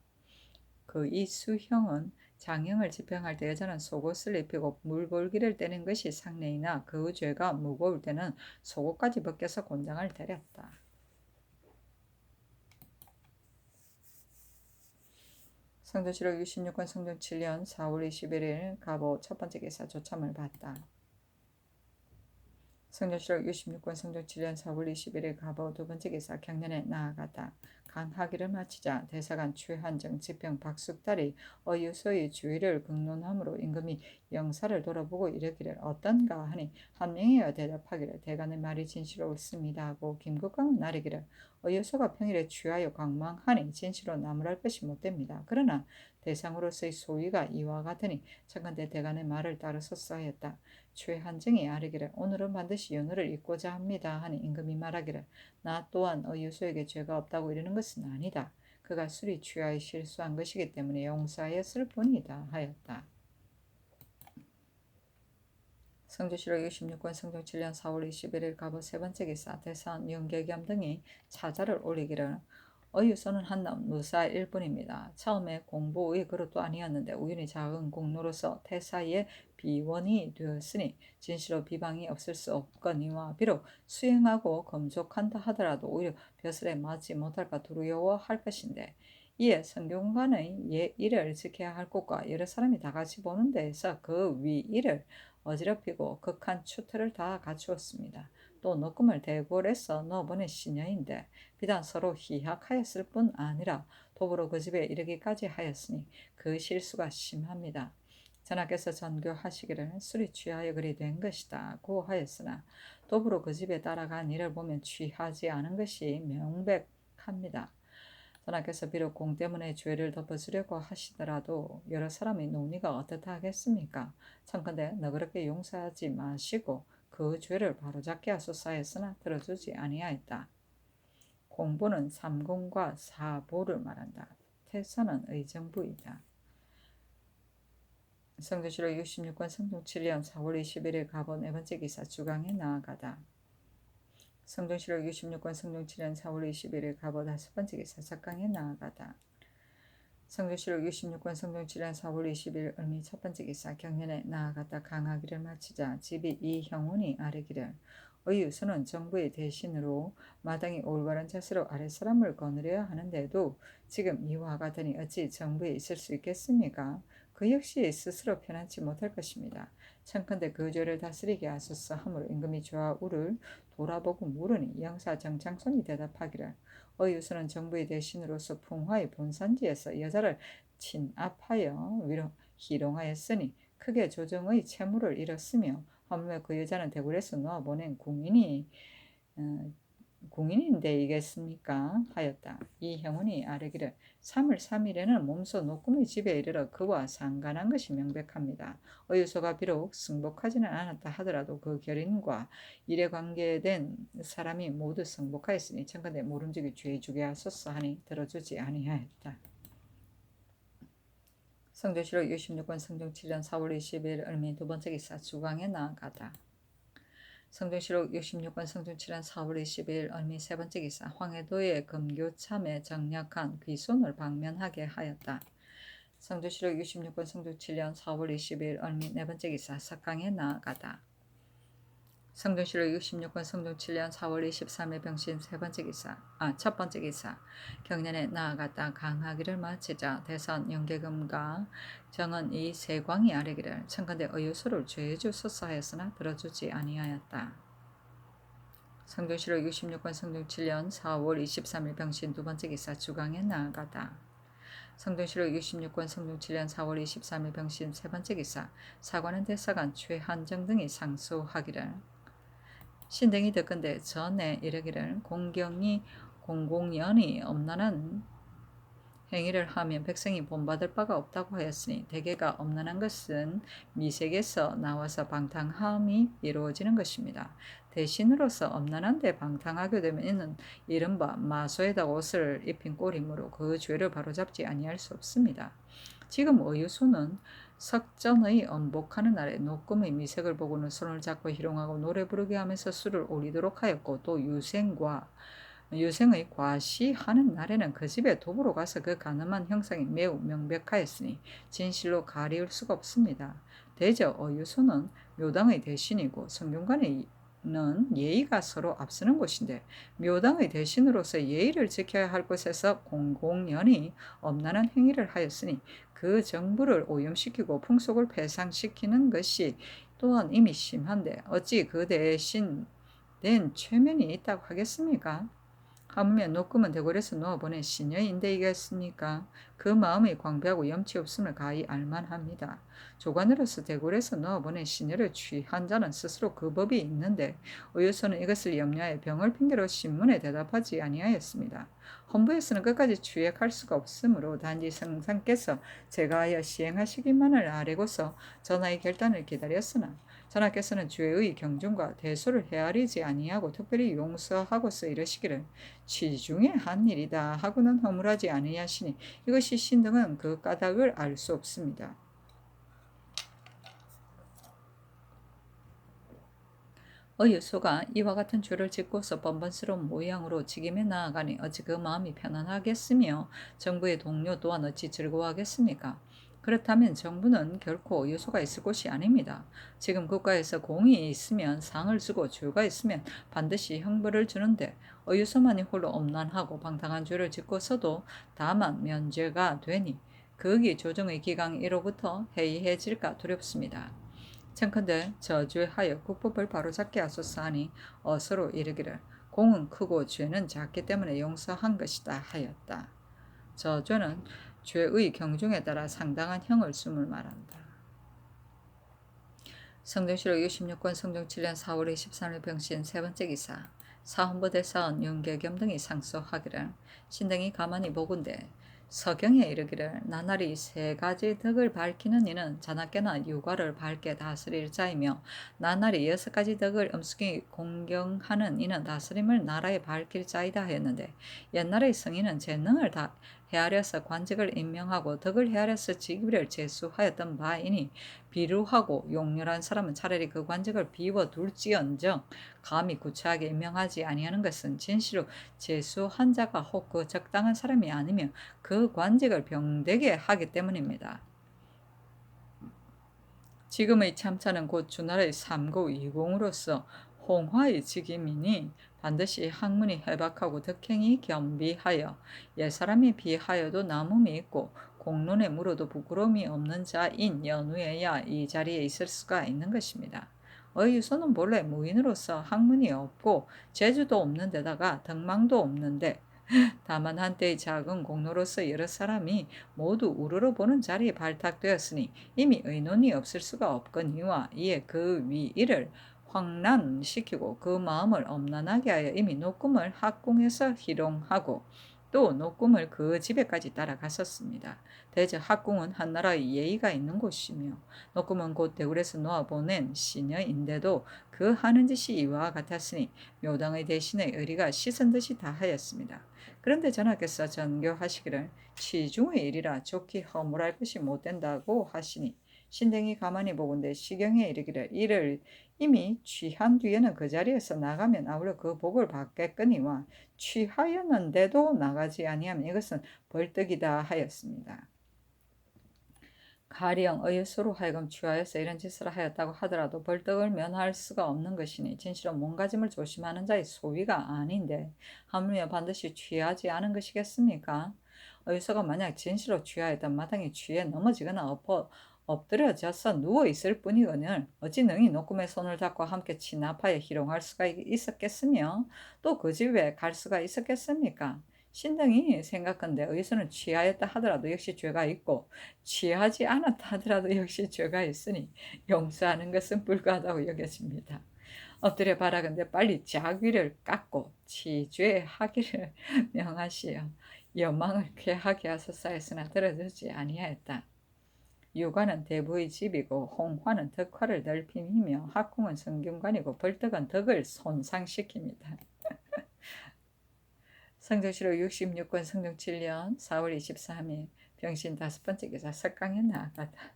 [SPEAKER 1] 그 이 수형은 장형을 집행할 때 여자는 속옷을 입히고 물볼기를 떼는 것이 상례이나 그 죄가 무거울 때는 속옷까지 벗겨서 곤장을 때렸다. 성조실록 66권 성종 7년 4월 21일 가보 첫번째 기사 조참을 받다. 성조실록 66권 성종 7년 4월 21일 가보 두번째 기사 경련에 나아가다. 강하기를 마치자 대사관 최한정 지평 박숙달이 어유소의 주의를 극론함으로 임금이 영사를 돌아보고 이르기를 어떤가 하니 한 명이여 대답하기를 대간의 말이 진실로 옳습니다 하고 김국광은 나르기를 어유소가 평일에 취하여 강망하니 진실로 나무랄 것이 못됩니다. 그러나 대상으로서의 소위가 이와 같으니 청컨대 대간의 말을 따르소서 하였다. 최한정이 아뢰기를 오늘은 반드시 연호를 잊고자 합니다 하니 임금이 말하기를 나 또한 어유소에게 죄가 없다고 이르는 것은 아니다. 그가 술이 취하여 실수한 것이기 때문에 용서하였을 뿐이다 하였다. 성조실록 66권 성종 7년 4월 21일 가보 세번째 기사 대산 윤계겸 등이 차자를 올리기를 어유소는 한남 무사일 뿐입니다. 처음에 공보의 그릇도 아니었는데 우연히 작은 공로로서 태사의 비원이 되었으니 진실로 비방이 없을 수 없거니와 비록 수행하고 검족한다 하더라도 오히려 벼슬에 맞지 못할까 두려워할 것인데 이에 성균관의 예의를 지켜야 할 곳과 여러 사람이 다 같이 보는 데에서 그 위의를 어지럽히고 극한 추태를 다 갖추었습니다. 또 녹음을 대궐에서 넣어보낸 시녀인데 비단 서로 희학하였을 뿐 아니라 도보로 그 집에 이르기까지 하였으니 그 실수가 심합니다. 전하께서 전교하시기를 술이 취하여 그리 된 것이다 고 하였으나 도보로 그 집에 따라간 일을 보면 취하지 않은 것이 명백합니다. 전하께서 비록 공 때문에 죄를 덮어주려고 하시더라도 여러 사람의 논의가 어떻다 하겠습니까? 청컨대 너그럽게 용서하지 마시고 그 죄를 바로잡게 하소서 하였으나 들어주지 아니하였다. 공보는 삼공과 사보를 말한다. 태산은 의정부이다. 성조실록 66권 성종 7년 4월 21일 가본 네 번째 기사 주강에 나아가다. 성종실록 66권 성종 7년 4월 21일 가보 다섯 번째 기사 작강에 나아가다. 성종실록 66권 성종 7년 4월 20일 을미 첫 번째 기사 경연에 나아갔다. 강하기를 마치자 집이 이형훈이 아뢰기를 의유서는 정부의 대신으로 마땅히 올바른 자세로 아랫사람을 거느려야 하는데도 지금 이와 같으니 어찌 정부에 있을 수 있겠습니까? 그 역시 스스로 편안치 못할 것입니다. 청컨대 그 죄를 다스리게 하소서 하므로 임금이 좌우를 돌아보고 물으니 영사 정창손이 대답하기를 의유서는 정부의 대신으로서 풍화의 본산지에서 여자를 친압하여 희롱하였으니 크게 조정의 채무를 잃었으며 하물며 그 여자는 대궐에서 놓아보낸 궁인인데이겠습니까? 하였다. 이 형훈이 아뢰기를 3월 3일에는 몸소 녹금의 집에 이르러 그와 상관한 것이 명백합니다. 의유소가 비록 승복하지는 않았다 하더라도 그 결인과 일에 관계된 사람이 모두 승복하였으니 청컨대 모름지기 죄 주게 하소서 하니 들어주지 아니하였다. 성조실록 66권 성종 7년 4월 20일 을미 두 번째 기사 주강에 나아가다. 성종실록 66권 성종 7년 4월 20일 을미 세 번째 기사 황해도의 금교참에 정략한 귀손을 방면하게 하였다. 성종실록 66권 성종 7년 4월 20일 을미 네 번째 기사 석강에 나아가다. 성종실록 66권 성종 7년 4월 23일 병신 첫 번째 기사 경년에 나아갔다. 강하기를 마치자 대선 영계금과 정은 이 세광이 아뢰기를 청컨대 의유소를 죄해 주소서 하였으나 들어주지 아니하였다. 성종실록 66권 성종 7년 4월 23일 병신 두 번째 기사 주강에 나아가다. 성종실록 66권 성종 7년 4월 23일 병신 세 번째 기사 사관은 대사관 최한정 등이 상소하기를 신등이 듣건대 전에 이르기를 공공연히 엄난한 행위를 하면 백성이 본받을 바가 없다고 하였으니 대개가 엄난한 것은 미색에서 나와서 방탕함이 이루어지는 것입니다. 대신으로서 엄난한데 방탕하게 되면 이는 이른바 마소에다 옷을 입힌 꼴이므로 그 죄를 바로잡지 아니할 수 없습니다. 지금 의유소는 석전의 엄복하는 날에 녹금의 미색을 보고는 손을 잡고 희롱하고 노래 부르게 하면서 술을 올리도록 하였고 또 유생의 과시하는 날에는 그 집에 도보로 가서 그 간음한 형상이 매우 명백하였으니 진실로 가리울 수가 없습니다. 대저 의유소는 묘당의 대신이고 성균관의 는 예의가 서로 앞서는 곳인데 묘당의 대신으로서 예의를 지켜야 할 곳에서 공공연히 엄난한 행위를 하였으니 그 정부를 오염시키고 풍속을 폐상시키는 것이 또한 이미 심한데 어찌 그 대신 된 최면이 있다고 하겠습니까? 하물며 녹금은 대궐에서 놓아보낸 시녀인데이겠습니까? 그 마음이 광배하고 염치 없음을 가히 알만합니다. 조관으로서 대궐에서 놓아보낸 시녀를 취한 자는 스스로 그 법이 있는데 의유소는 이것을 염려하여 병을 핑계로 신문에 대답하지 아니하였습니다. 헌부에서는 끝까지 취획할 수가 없으므로 단지 성상께서 제가하여 시행하시기만을 아뢰고서 전하의 결단을 기다렸으나 전하께서는 죄의 경중과 대소를 헤아리지 아니하고 특별히 용서하고서 이르시기를 취중에 한 일이다 하고는 허물하지 아니하시니 이것이 신등은 그 까닭을 알 수 없습니다. 의유소가 이와 같은 죄를 짓고서 번번스러운 모양으로 직임에 나아가니 어찌 그 마음이 편안하겠으며 정부의 동료 또한 어찌 즐거워하겠습니까? 그렇다면 정부는 결코 요소가 있을 곳이 아닙니다. 지금 국가에서 공이 있으면 상을 주고 주가 있으면 반드시 형벌을 주는데 어유소만이 홀로 엄난하고 방탕한 죄를 짓고서도 다만 면죄가 되니 거기 조정의 기강 1호부터 해이해질까 두렵습니다. 청컨대 저주하여 국법을 바로잡게 하소서하니 어서로 이르기를 공은 크고 죄는 작기 때문에 용서한 것이다 하였다. 저주는 죄의 경중에 따라 상당한 형을 줌을 말한다. 성정시로 66권 성종 7년 4월 23일 병신 세 번째 기사 사헌부대사원 윤계겸 등이 상소하기를 신등이 가만히 보건대 서경에 이르기를 나날이 세 가지 덕을 밝히는 이는 자나깨나 유과를 밝게 다스릴 자이며 나날이 여섯 가지 덕을 엄숙히 공경하는 이는 다스림을 나라에 밝힐 자이다 하였는데 옛날의 성인은 재능을 다 헤아려서 관직을 임명하고 덕을 헤아려서 직위를 제수하였던 바이니 비루하고 용렬한 사람은 차라리 그 관직을 비워둘지언정 감히 구차하게 임명하지 아니하는 것은 진실로 제수한 자가 혹 그 적당한 사람이 아니면 그 관직을 병되게 하기 때문입니다. 지금의 참차는 곧 주나라의 3고 2공으로서 홍화의 직임이니 반드시 학문이 해박하고 덕행이 겸비하여 옛사람에 비하여도 남음이 있고 공론에 물어도 부끄러움이 없는 자인 연후에야 이 자리에 있을 수가 있는 것입니다. 어유소는 본래 무인으로서 학문이 없고 재주도 없는 데다가 덕망도 없는데 다만 한때의 작은 공로로서 여러 사람이 모두 우러러보는 자리에 발탁되었으니 이미 의논이 없을 수가 없거니와 이에 그 위일을 황란시키고 그 마음을 엄란하게 하여 이미 노꿈을 학궁에서 희롱하고 또 노꿈을 그 집에까지 따라갔었습니다. 대저 학궁은 한나라의 예의가 있는 곳이며 노꿈은 곧 대궐에서 놓아보낸 시녀인데도 그 하는 짓이 이와 같았으니 묘당의 대신에 의리가 씻은 듯이 다하였습니다. 그런데 전하께서 전교하시기를 취중의 일이라 좋게 허물할 것이 못된다고 하시니 신등이 가만히 보건대 시경에 이르기를 이를 이미 취한 뒤에는 그 자리에서 나가면 아울러 그 복을 받겠거니와 취하였는데도 나가지 아니하면 이것은 벌떡이다 하였습니다. 가령 어유소로 하여금 취하여서 이런 짓을 하였다고 하더라도 벌떡을 면할 수가 없는 것이니 진실은 몸가짐을 조심하는 자의 소위가 아닌데 하물며 반드시 취하지 않은 것이겠습니까? 어유소가 만약 진실로 취하였던 마땅히 취해 넘어지거나 엎드려져서 누워있을 뿐이거늘 어찌 능히 노꿈의 손을 잡고 함께 진압하여 희롱할 수가 있었겠으며 또 그 집에 갈 수가 있었겠습니까? 신등이 생각한데 어디서는 취하였다 하더라도 역시 죄가 있고 취하지 않았다 하더라도 역시 죄가 있으니 용서하는 것은 불가하다고 여겨집니다. 엎드려 바라건대 빨리 자귀를 깎고 치죄하기를 명하시어 여망을 쾌하게 하소서 했으나 들어주지 아니하였다. 유관은 대부의 집이고 홍화는 덕화를 넓힘이며 학궁은 성균관이고 벌떡은 덕을 손상시킵니다. 성정시로 66권 성종 7년 4월 23일 병신 5번째 기사 석강에 나아가다.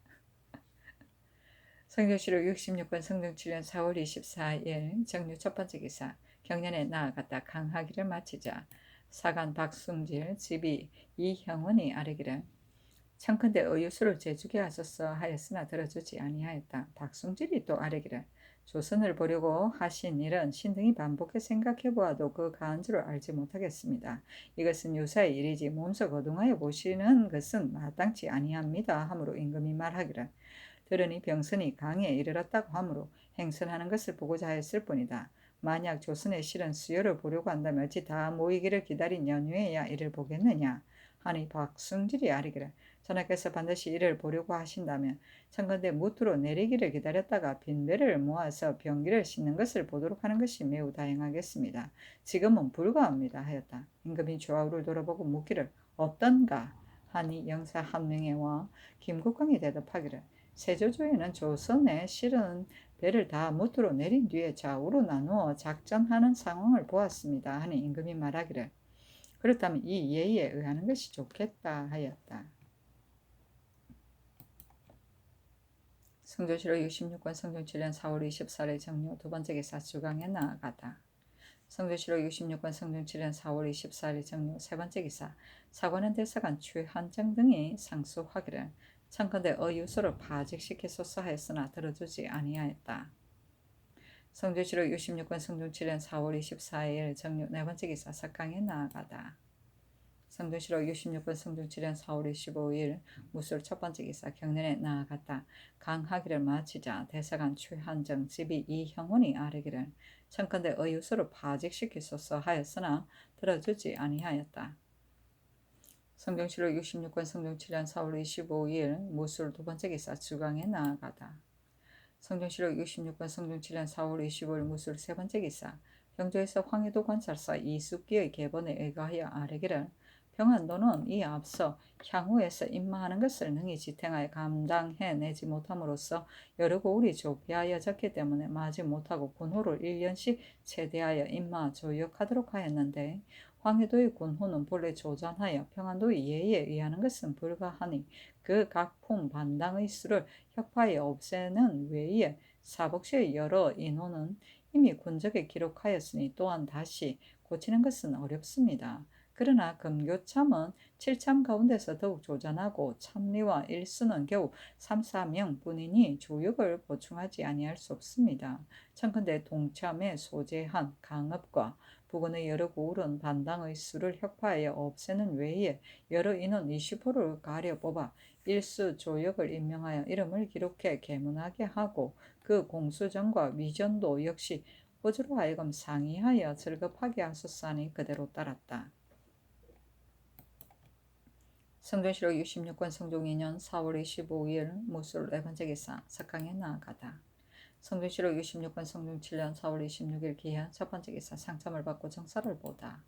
[SPEAKER 1] 성정시로 66권 성종 7년 4월 24일 정류 첫번째 기사 경년에 나아갔다. 강하기를 마치자 사간 박숭질 집이 이형원이 아뢰기를 청컨대 어유수를 제주게 하소서 하였으나 들어주지 아니하였다. 박숭질이 또 아뢰기를 조선을 보려고 하신 일은 신등이 반복해 생각해 보아도 그 가한 줄을 알지 못하겠습니다. 이것은 유사의 일이지 몸소 거둥하여 보시는 것은 마땅치 아니합니다. 하므로 임금이 말하기를 들으니 병선이 강에 이르렀다고 하므로 행선하는 것을 보고자 했을 뿐이다. 만약 조선의 실은 수요를 보려고 한다면 어찌 다 모이기를 기다린 연후에야 이를 보겠느냐 하니 박숭질이 아뢰기를 전하께서 반드시 이를 보려고 하신다면 청컨대 무트로 내리기를 기다렸다가 빈배를 모아서 병기를 싣는 것을 보도록 하는 것이 매우 다행하겠습니다. 지금은 불가합니다 하였다. 임금이 좌우를 돌아보고 묻기를 없던가 하니 영사 한 명에 와 김국광이 대답하기를 세조조에는 조선에 실은 배를 다 무트로 내린 뒤에 좌우로 나누어 작전하는 상황을 보았습니다 하니 임금이 말하기를 그렇다면 이 예의에 의하는 것이 좋겠다 하였다. 성조시로 66권 성종 7년 4월 24일 정료 두번째 기사 주강에 나아가다. 성조시로 66권 성종 7년 4월 24일 정료 세번째 기사 사관원 대사관 최한정 등이 상소하기를 청컨대 어유수를 파직시키소서 하였으나 들어주지 아니하였다. 성주시로 66권 성중 7년 4월 24일 정육 네 번째 기사 석강에 나아가다. 성주시로 66권 성중 7년 4월 25일 무술 첫 번째 기사 경련에 나아갔다. 강하기를 마치자 대사관 최한정 집이 이형훈이 아뢰기를 청컨대 어유수를 파직시키소서 하였으나 들어주지 아니하였다. 성경시로 66권 성중 7년 4월 25일 무술 두 번째 기사 주강에 나아가다. 성경시로 66권 성중 7년 4월 25일 무술 세 번째 기사 병조에서 황해도 관찰사 이숙기의 계본에 의거하여 아뢰기를 평안도는 이 앞서 향후에서 임마하는 것을 능히 지탱하여 감당해내지 못함으로써 여러 고울이 조피하여졌기 때문에 마지 못하고 군호를 1년씩 최대하여 임마 조역하도록 하였는데 황해도의 군호는 본래 조잔하여 평안도의 예의에 의하는 것은 불가하니 그 각품 반당의 수를 혁파에 없애는 외에 사복시의 여러 인호는 이미 군적에 기록하였으니 또한 다시 고치는 것은 어렵습니다. 그러나 금교참은 7참 가운데서 더욱 조잔하고 참리와 일수는 겨우 3, 4명 뿐이니 조역을 보충하지 아니할 수 없습니다. 청컨대 동참에 소재한 강업과 부근의 여러 고울은 반당의 수를 혁파하여 없애는 외에 여러 인원 20호를 가려 뽑아 일수 조역을 임명하여 이름을 기록해 계문하게 하고 그 공수전과 위전도 역시 호주로 하여금 상의하여 절급하게 하소서하니 그대로 따랐다. 성전시록 66권 성종 2년 4월 25일 무술 네 번째 기사 석강에 나아가다. 성전시록 66권 성종 7년 4월 26일 기한 첫 번째 기사 상참을 받고 정사를 보다.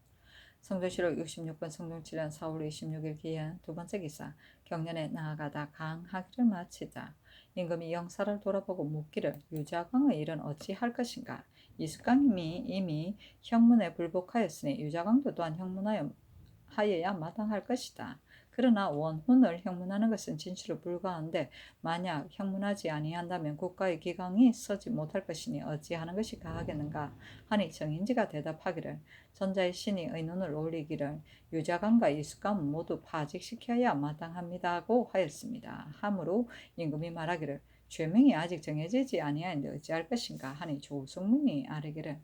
[SPEAKER 1] 성전시록 66권 성종 7년 4월 26일 기한 두 번째 기사 경련에 나아가다 강하기를 마치다. 임금이 영사를 돌아보고 묻기를 유자광의 일은 어찌할 것인가. 이숙강님이 이미 형문에 불복하였으니 유자광도 또한 형문하여야 마땅할 것이다. 그러나 원훈을 형문하는 것은 진실로 불가한데 만약 형문하지 아니한다면 국가의 기강이 서지 못할 것이니 어찌하는 것이 가하겠는가 하니 정인지가 대답하기를 전자의 신이 의논을 올리기를 유자감과 이숙감은 모두 파직시켜야 마땅합니다고 하였습니다. 하므로 임금이 말하기를 죄명이 아직 정해지지 아니하였는데 어찌할 것인가 하니 조승문이 아뢰기를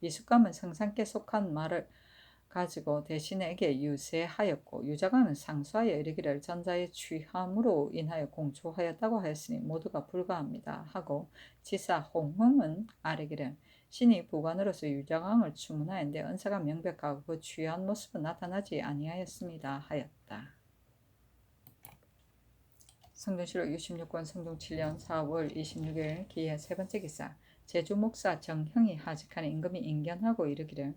[SPEAKER 1] 이숙감은 성상께 속한 말을 가지고 대신에게 유세하였고 유자관은 상수하여 이르기를 전자의 취함으로 인하여 공초하였다고 하였으니 모두가 불가합니다 하고 지사 홍흥은 아뢰기를 신이 부관으로서 유자광을 추문하였는데 은사가 명백하고 그 취한 모습은 나타나지 아니하였습니다 하였다. 성전시록 66권 성종 7년 4월 26일 기해 세 번째 기사 제주 목사 정형이 하직하니 임금이 인견하고 이르기를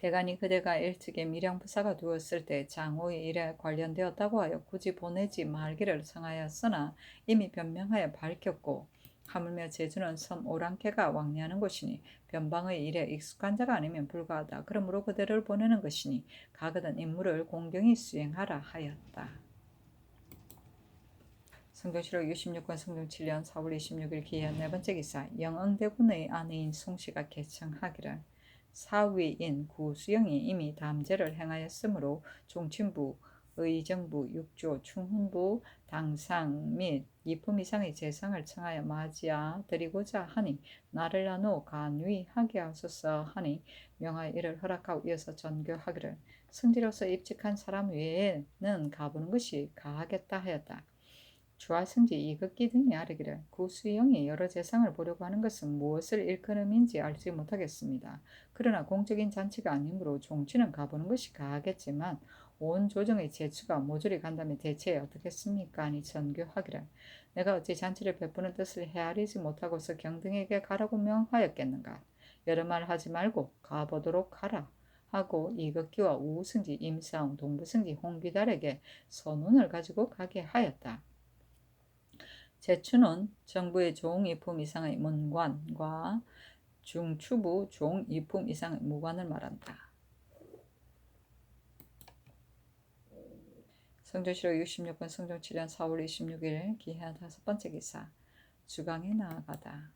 [SPEAKER 1] 대간이 그대가 일찍에 밀양부사가 되었을 때 장호의 일에 관련되었다고 하여 굳이 보내지 말기를 성하였으나 이미 변명하여 밝혔고 하물며 제주는 섬 오랑캐가 왕래하는 곳이니 변방의 일에 익숙한 자가 아니면 불가하다. 그러므로 그대를 보내는 것이니 가거든 임무를 공경히 수행하라 하였다. 성경시록 66권 성종 7년 4월 26일 기한 네 번째 기사 영흥대군의 아내인 송씨가 개청하기를 사위인 구수영이 이미 담제를 행하였으므로 종친부, 의정부, 육조, 충훈부, 당상 및 이품 이상의 재상을 청하여 맞이하 드리고자 하니 나를 나누어 간위하게 하소서 하니 명하여 이를 허락하고 이어서 전교하기를 승지로서 입직한 사람 외에는 가보는 것이 가하겠다 하였다. 주하승지 이극기 등이 아뢰기를 구수영이 여러 재상을 보려고 하는 것은 무엇을 일컬음인지 알지 못하겠습니다. 그러나 공적인 잔치가 아니므로 종치는 가보는 것이 가하겠지만 온 조정의 재추가 모조리 간다면 대체 어떻겠습니까? 하니 전교하기를 내가 어찌 잔치를 베푸는 뜻을 헤아리지 못하고서 경등에게 가라고 명하였겠는가. 여러 말 하지 말고 가보도록 하라. 하고 이극기와 우승지, 임사웅, 동부승지, 홍귀달에게 선언을 가지고 가게 하였다. 제추는 정부의 종이품 이상의 문관과 중추부 종이품 이상의 무관을 말한다. 성전시록 66권 성종 7년 4월 26일 기한 다섯 번째 기사 주강에 나아가다.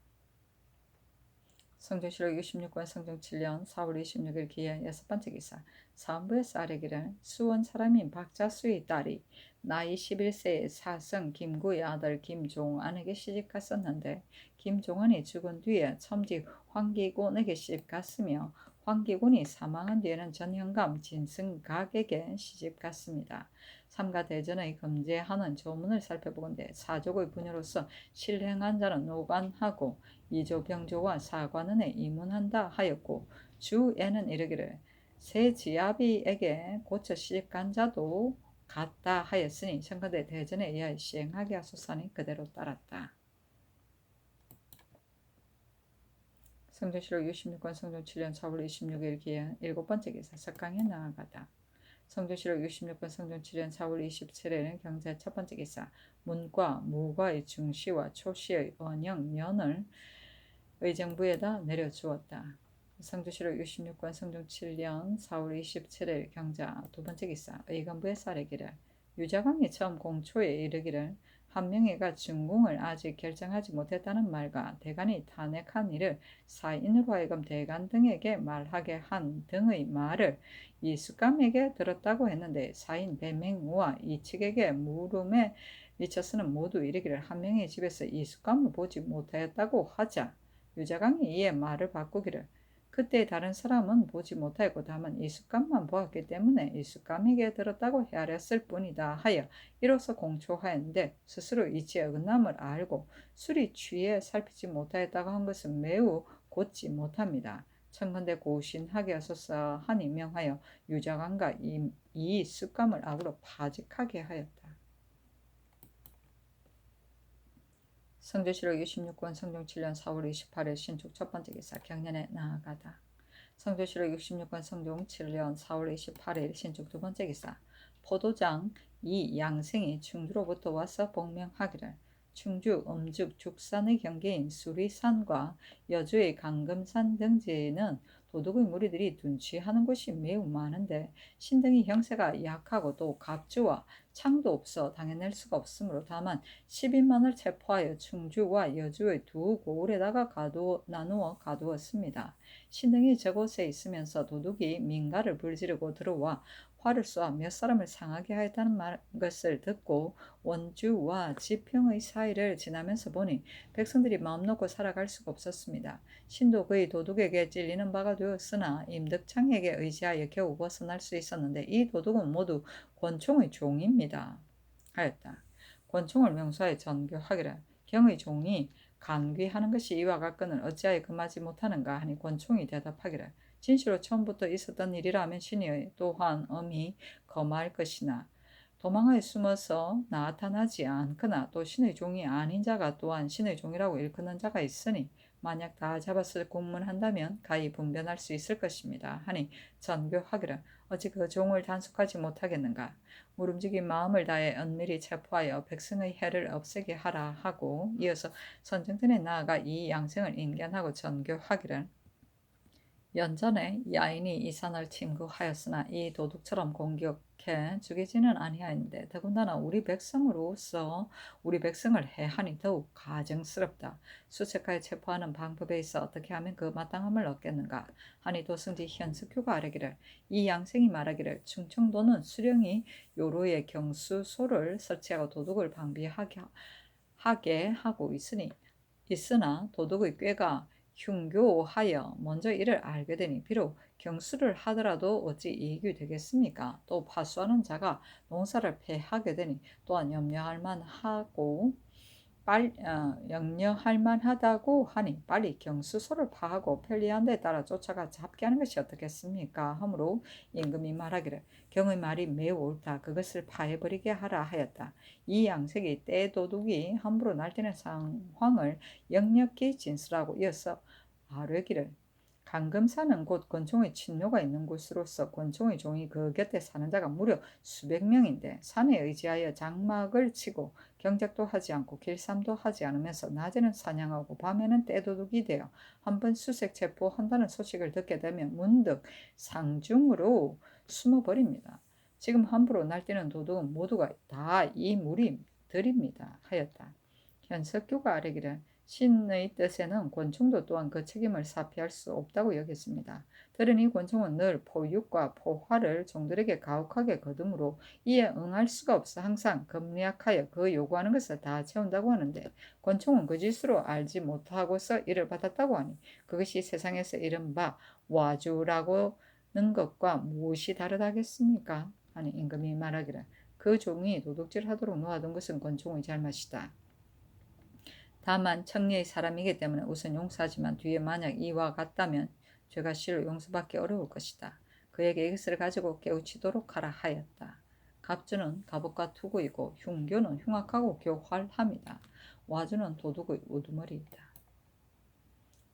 [SPEAKER 1] 성조실록 66권 성종 7년 4월 26일 기해 6번째 기사. 사헌부에서 아뢰기를 수원 사람인 박자수의 딸이 나이 11세의 사성 김구의 아들 김종안에게 시집갔었는데 김종안이 죽은 뒤에 첨지 황기곤에게 시집갔으며 황기곤이 사망한 뒤에는 전현감 진승각에게 시집갔습니다. 삼가 대전의 금제하는 조문을 살펴보건대 사족의 분유로서 실행한 자는 노관하고 이조병조와 사관은에 이문한다 하였고 주에는 이르기를 새 지아비에게 고쳐 시집간 자도 같다 하였으니 청건대 대전에 의하여 시행하게 하소서니 그대로 따랐다. 성조실록 66권 성종 7년 4월 26일 기해 7번째 기사. 석강에 나아가다. 성조실록 66권 성종 7년 4월 27일 경제 첫번째 기사. 문과 무과의 중시와 초시의 언영 면을 의정부에다 내려주었다. 성조실록 66권 성종 7년 4월 27일 경자 두번째 기사. 의관부에 사례기를 유자광이 처음 공초에 이르기를 한명회가 준공을 아직 결정하지 못했다는 말과 대간이 탄핵한 일을 사인으로 하여금 대간 등에게 말하게 한 등의 말을 이숙감에게 들었다고 했는데 사인 배맹우와 이측에게 물음에 미쳐서는 모두 이르기를 한명의 집에서 이숙감을 보지 못하였다고 하자 유자광이 이에 말을 바꾸기를 그때 다른 사람은 보지 못하였고 다만 이숙감만 보았기 때문에 이숙감에게 들었다고 헤아렸을 뿐이다 하여 이로써 공초하였는데 스스로 이치에 어긋남을 알고 술이 취해 살피지 못하였다고 한 것은 매우 곧지 못합니다. 청건대 고신하게 하소서 하니 명하여 유자광과 이숙감을 악으로 파직하게 하였다. 성조실록 66권 성종 7년 4월 28일 신축 첫번째 기사. 경년에 나아가다. 성조실록 66권 성종 7년 4월 28일 신축 두번째 기사. 포도장 이 양생이 충주로부터 와서 복명하기를 충주 음죽 죽산의 경계인 수리산과 여주의 강금산 등지에는 도둑의 무리들이 둔치하는 곳이 매우 많은데 신등이 형세가 약하고 또 갑주와 창도 없어 당해낼 수가 없으므로 다만 10인만을 체포하여 충주와 여주의 두 고을에다가 나누어 가두었습니다. 신등이 저곳에 있으면서 도둑이 민가를 불지르고 들어와 활을 쏘아 몇 사람을 상하게 하였다는 것을 듣고 원주와 지평의 사이를 지나면서 보니 백성들이 마음 놓고 살아갈 수가 없었습니다. 신도 그의 도둑에게 찔리는 바가 되었으나 임득창에게 의지하여 겨우 벗어날 수 있었는데 이 도둑은 모두 권총의 종입니다. 하였다. 권총을 명수하여 전교하기를 경의 종이 간귀하는 것이 이와 같거늘 어찌하여 금하지 못하는가 하니 권총이 대답하기를 진실로 처음부터 있었던 일이라면 신이 또한 엄히 검할 것이나 도망하여 숨어서 나타나지 않거나 또 신의 종이 아닌 자가 또한 신의 종이라고 일컫는 자가 있으니 만약 다 잡아서 공문한다면 가히 분변할 수 있을 것입니다. 하니 전교하기를 어찌 그 종을 단속하지 못하겠는가. 무름지긴 마음을 다해 은밀히 체포하여 백성의 해를 없애게 하라 하고 이어서 선정전에 나아가 이 양생을 인견하고 전교하기를 연전에 야인이 이 산을 침구하였으나 이 도둑처럼 공격해 죽이지는 아니하였는데 더군다나 우리 백성으로서 우리 백성을 해하니 더욱 가증스럽다. 수색하여 체포하는 방법에 있어 어떻게 하면 그 마땅함을 얻겠는가 하니 도승지 현석규가 아뢰기를 이 양생이 말하기를 충청도는 수령이 요로의 경수소를 설치하고 도둑을 방비하게 하고 있으나 도둑의 꾀가 흉교하여 먼저 이를 알게 되니 비록 경수를 하더라도 어찌 이익이 되겠습니까? 또 파수하는 자가 농사를 패하게 되니 또한 염려할 만하다고 하니 빨리 경수소를 파하고 편리한 데 따라 쫓아가 잡게 하는 것이 어떻겠습니까? 하므로 임금이 말하기를 경의 말이 매우 옳다. 그것을 파해버리게 하라 하였다. 이 양색이 떼도둑이 함부로 날뛰는 상황을 역력히 진술하고 이어서 아뢰기를 강금산은 곧 권총의 친노가 있는 곳으로서 권총의 종이 그 곁에 사는 자가 무려 수백 명인데 산에 의지하여 장막을 치고 경작도 하지 않고 길쌈도 하지 않으면서 낮에는 사냥하고 밤에는 떼도둑이 되어 한번 수색 체포한다는 소식을 듣게 되면 문득 상중으로 숨어버립니다. 지금 함부로 날뛰는 도둑은 모두가 다 이 무리들입니다. 하였다. 현석규가 아뢰기를 신의 뜻에는 권총도 또한 그 책임을 사피할 수 없다고 여겼습니다. 들은 이 권총은 늘 포육과 포화를 종들에게 가혹하게 거두므로 이에 응할 수가 없어 항상 금리학하여 그 요구하는 것을 다 채운다고 하는데, 권총은 그 짓으로 알지 못하고서 이를 받았다고 하니 그것이 세상에서 이른바 와주라고는 것과 무엇이 다르다겠습니까? 하니 임금이 말하기를, 그 종이 도둑질하도록 놓아둔 것은 권총의 잘못이다. 다만 청리의 사람이기 때문에 우선 용서하지만 뒤에 만약 이와 같다면 죄가 실로 용서받기 어려울 것이다. 그에게 이것을 가지고 깨우치도록 하라 하였다. 갑주는 갑옷과 투구이고 흉교는 흉악하고 교활함이다. 와주는 도둑의 우두머리이다.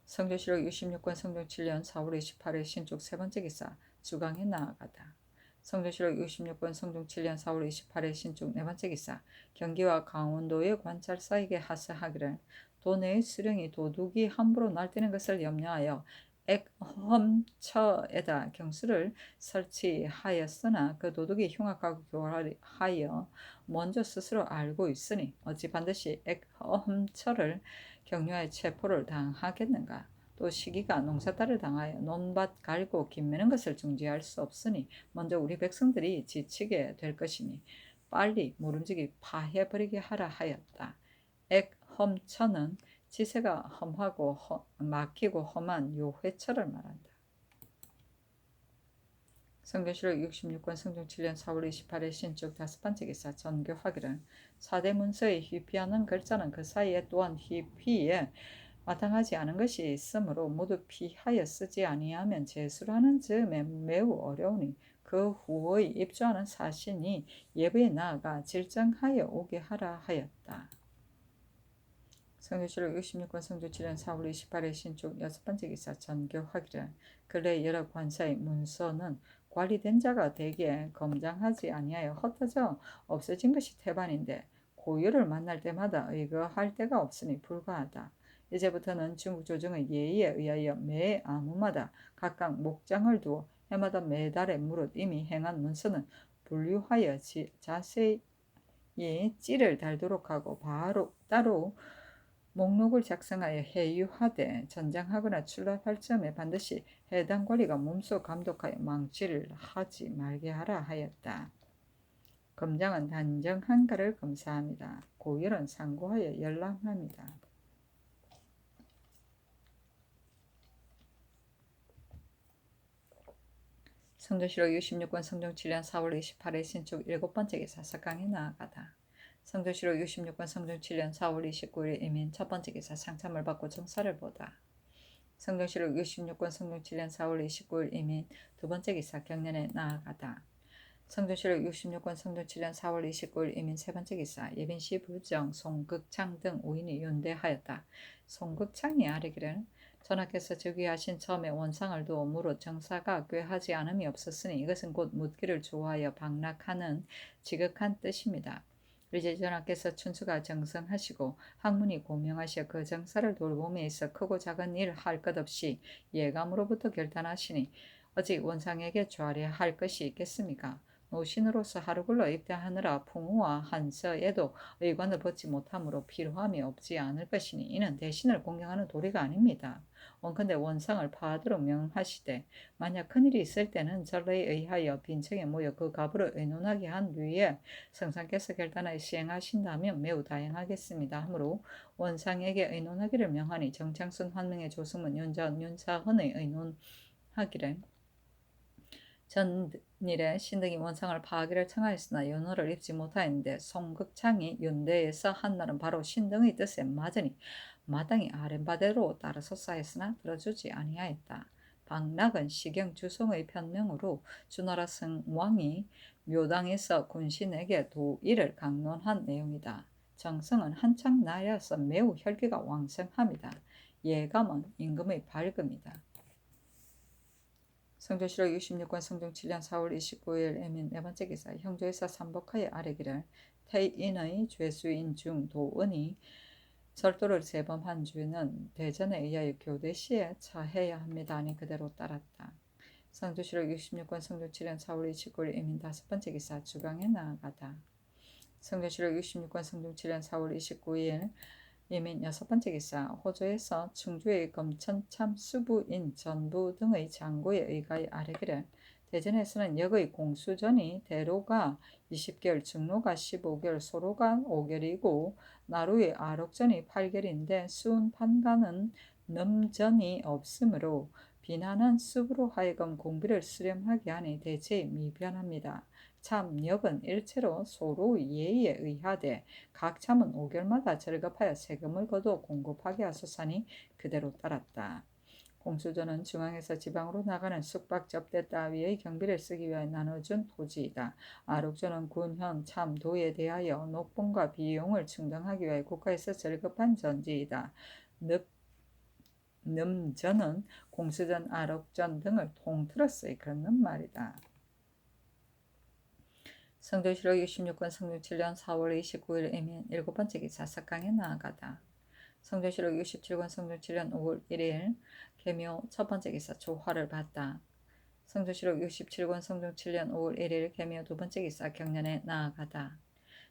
[SPEAKER 1] 성조실록 66권 성종 7년 4월 28일 신축 세 번째 기사 주강에 나아가다. 성조실록 66권 성종 7년 4월 28일 신축 네 번째 기사 경기와 강원도의 관찰사에게 하사하기를, 도내의 수령이 도둑이 함부로 날뛰는 것을 염려하여 액험처에다 경수를 설치하였으나 그 도둑이 흉악하고 교활하여 먼저 스스로 알고 있으니 어찌 반드시 액험처를 경유하여 체포를 당하겠는가. 또 시기가 농사달을 당하여 논밭 갈고 김매는 것을 중지할 수 없으니 먼저 우리 백성들이 지치게 될 것이니 빨리 모름지기 파해버리게 하라 하였다. 액험처는 지세가 험하고 막히고 험한 요회처를 말한다. 성교실록 66권 성종 7년 4월 28일 신축 다섯 번째 기사 전교하기를, 사대문서에 희피하는 글자는 그 사이에 또한 희피에 마땅하지 않은 것이 있으므로 모두 피하여 쓰지 아니하면 제수라는 즈음에 매우 어려우니 그 후의 입주하는 사신이 예부에 나아가 질정하여 오게 하라 하였다. 성교실록 66권 성조 7년 4월 28일 신축 여섯 번째 기사 전교하기를, 근래 여러 관사의 문서는 관리된 자가 대개 검장하지 아니하여 흩어져 없어진 것이 태반인데 고유를 만날 때마다 의거할 데가 없으니 불가하다. 이제부터는 중국 조정의 예의에 의하여 매 아무마다 각각 목장을 두어 해마다 매달의 무릇 이미 행한 문서는 분류하여 자세히 찌를 달도록 하고 바로 따로 목록을 작성하여 해유하되 전장하거나 출납할 점에 반드시 해당 관리가 몸소 감독하여 망치를 하지 말게 하라 하였다. 검장은 단정한가를 검사합니다. 고열은 상고하여 열람합니다. 성조실록 66권 성종 7년 4월 28일 신축 일곱 번째 기사 석강에 나아가다. 성조실록 66권 성종 7년 4월 29일 이민 첫 번째 기사 상참을 받고 정사를 보다. 성종실록 66권 성종 7년 4월 29일 이민 두 번째 기사 경련에 나아가다. 성종실록 66권 성종 7년 4월 29일 이민 세 번째 기사 예빈시 부정 송극창 등 5인이 윤대하였다. 송극창이 아뢰기를, 전하께서 즉위하신 처음에 원상을 두어 무릇 정사가 꾀하지 않음이 없었으니 이것은 곧 묻기를 좋아하여 방락하는 지극한 뜻입니다. 이제 전하께서 춘수가 정성하시고 학문이 고명하시어 그 정사를 돌봄에 있어 크고 작은 일 할 것 없이 예감으로부터 결단하시니 어찌 원상에게 좌례할 것이 있겠습니까? 노신으로서 하루글러 입대하느라 풍우와 한서에도 의관을 벗지 못하므로 필요함이 없지 않을 것이니 이는 대신을 공경하는 도리가 아닙니다. 원컨대 원상을 파하도록 명하시되 만약 큰일이 있을 때는 전례에 의하여 빈청에 모여 그 갑으로 의논하게 한 뒤에 성상께서 결단하여 시행하신다면 매우 다행하겠습니다. 하므로 원상에게 의논하기를 명하니 정창순 환명의 조승문 윤전 윤사헌의 의논하기를, 전일에 신등이 원상을 파하기를 청하였으나 연호를 입지 못하였는데 송극창이 윤대에서 한 말은 바로 신등의 뜻에 맞으니 마땅히 아랫바대로 따라서사 했으나 들어주지 아니하였다. 방락은 시경 주송의 편명으로 주나라 성왕이 묘당에서 군신에게 도의를 강론한 내용이다. 정성은 한창 나여서 매우 혈기가 왕성합니다. 예감은 임금의 밝음이다. 성조실록 66권 성종 7년 4월 29일 에민 네 번째 기사 형조에서 삼복하여 아뢰기를, 태인의 죄수인 중 도은이 절도를 재범한 죄는 대전에 의하여 교대시에 처해야 합니다. 아니 그대로 따랐다. 성조실록 66권 성종 7년 4월 29일 에민 다섯 번째 기사 주강에 나아가다. 성조실록 66권 성종 7년 4월 29일 이민 여섯 번째 기사, 호주에서 충주의 검천참 수부인 전부 등의 장고에 의가에 아뢰기를 대전에서는 역의 공수전이 대로가 20개월, 증로가 15개월, 소로가 5개월이고 나루의 아록전이 8개월인데 수은 판가는 넘전이 없으므로 비난한 습으로 하여금 공비를 수렴하게 하니 대체 미변합니다. 참 역은 일체로 소로 예의에 의하되 각 참은 5개월마다 절급하여 세금을 거둬 공급하게 하소서니 그대로 따랐다. 공수전은 중앙에서 지방으로 나가는 숙박 접대 따위의 경비를 쓰기 위해 나눠준 토지이다. 아록전은 군, 현, 참, 도에 대하여 녹봉과 비용을 충당하기 위해 국가에서 절급한 전지이다. 넘전은 공수전, 아록전 등을 통틀어서 그런 말이다. 성조실록 66권 성중 7년 4월 29일 이민 7번째 기사 석강에 나아가다. 성조실록 67권 성중 7년 5월 1일 계묘 첫번째 기사 조화를 봤다. 성조실록 67권 성중 7년 5월 1일 계묘 두번째 기사 경련에 나아가다.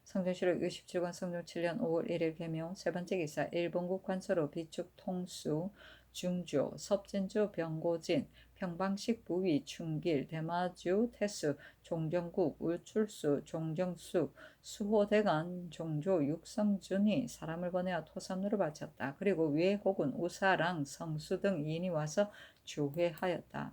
[SPEAKER 1] 성조실록 67권 성중 7년 5월 1일 계묘 세번째 기사 일본국 관서로 비축 통수 중조 섭진주 병고진 평방식 부위 충길 대마주 태수 종정국 울출수 종정수 수호대간 종조 육성준이 사람을 보내어 토산루를 바쳤다. 그리고 위에 혹은 우사랑 성수 등 2인이 와서 주회하였다.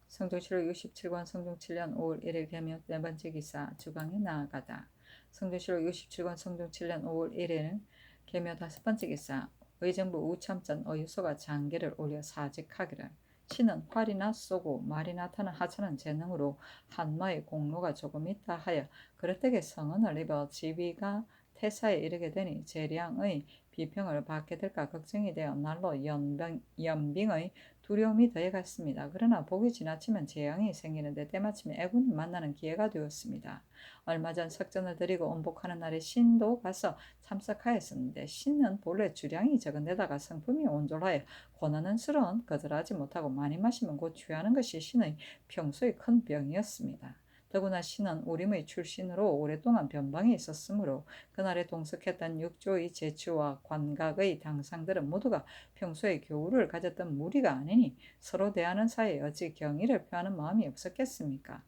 [SPEAKER 1] 성조실록 67권 성중 7년 5월 1일 계묘 네번째 기사 주방에 나아가다. 성조실록 67권 성중 7년 5월 1일 계묘 다섯번째 기사 의정부 우참전 어유소가 장계를 올려 사직하기를 신은 활이나 쏘고 말이 나타난 하찮은 재능으로 한마의 공로가 조금 있다 하여 그릇되게 성은을 입어 지위가 태사에 이르게 되니 재량의 비평을 받게 될까 걱정이 되어 날로 연빙의 두려움이 더해갔습니다. 그러나 복이 지나치면 재앙이 생기는데 때마침에 애군을 만나는 기회가 되었습니다. 얼마 전 석전을 드리고 온복하는 날에 신도 가서 참석하였었는데 신은 본래 주량이 적은 데다가 성품이 온졸하여 권하는 술은 거절하지 못하고 많이 마시면 곧 취하는 것이 신의 평소의 큰 병이었습니다. 더구나 신은 우림의 출신으로 오랫동안 변방에 있었으므로 그날에 동석했던 육조의 제추와 관각의 당상들은 모두가 평소에 교우를 가졌던 무리가 아니니 서로 대하는 사이에 어찌 경의를 표하는 마음이 없었겠습니까?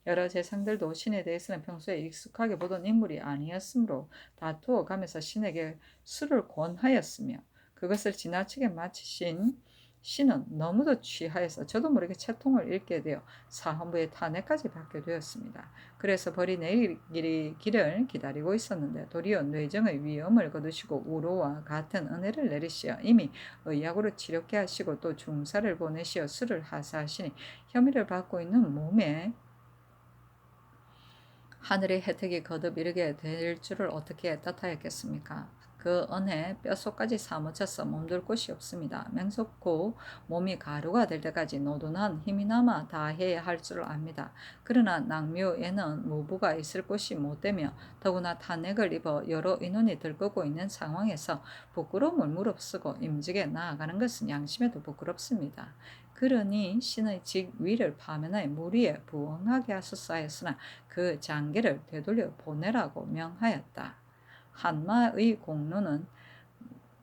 [SPEAKER 1] 여러 재상들도 신에 대해서는 평소에 익숙하게 보던 인물이 아니었으므로 다투어 가면서 신에게 술을 권하였으며 그것을 지나치게 마치신 신은 너무도 취하여서 저도 모르게 채통을 읽게 되어 사헌부의 탄핵까지 받게 되었습니다. 그래서 벌이 내리기를 기다리고 있었는데 도리어 뇌정의 위험을 거두시고 우로와 같은 은혜를 내리시어 이미 의약으로 치료케 하시고 또 중사를 보내시어 술을 하사하시니 혐의를 받고 있는 몸에 하늘의 혜택이 거듭 이르게 될 줄을 어떻게 뜻하였겠습니까? 그 은혜 뼛속까지 사무쳐서 몸둘 곳이 없습니다. 맹속고 몸이 가루가 될 때까지 노둔한 힘이나마 다해야 할 줄 압니다. 그러나 낭묘에는 무부가 있을 곳이 못되며 더구나 탄핵을 입어 여러 인원이 들끓고 있는 상황에서 부끄러움을 무릅쓰고 임직에 나아가는 것은 양심에도 부끄럽습니다. 그러니 신의 직위를 파면하여 무리에 부응하게 하소서 하였으나 그 장계를 되돌려 보내라고 명하였다. 한마의 공로는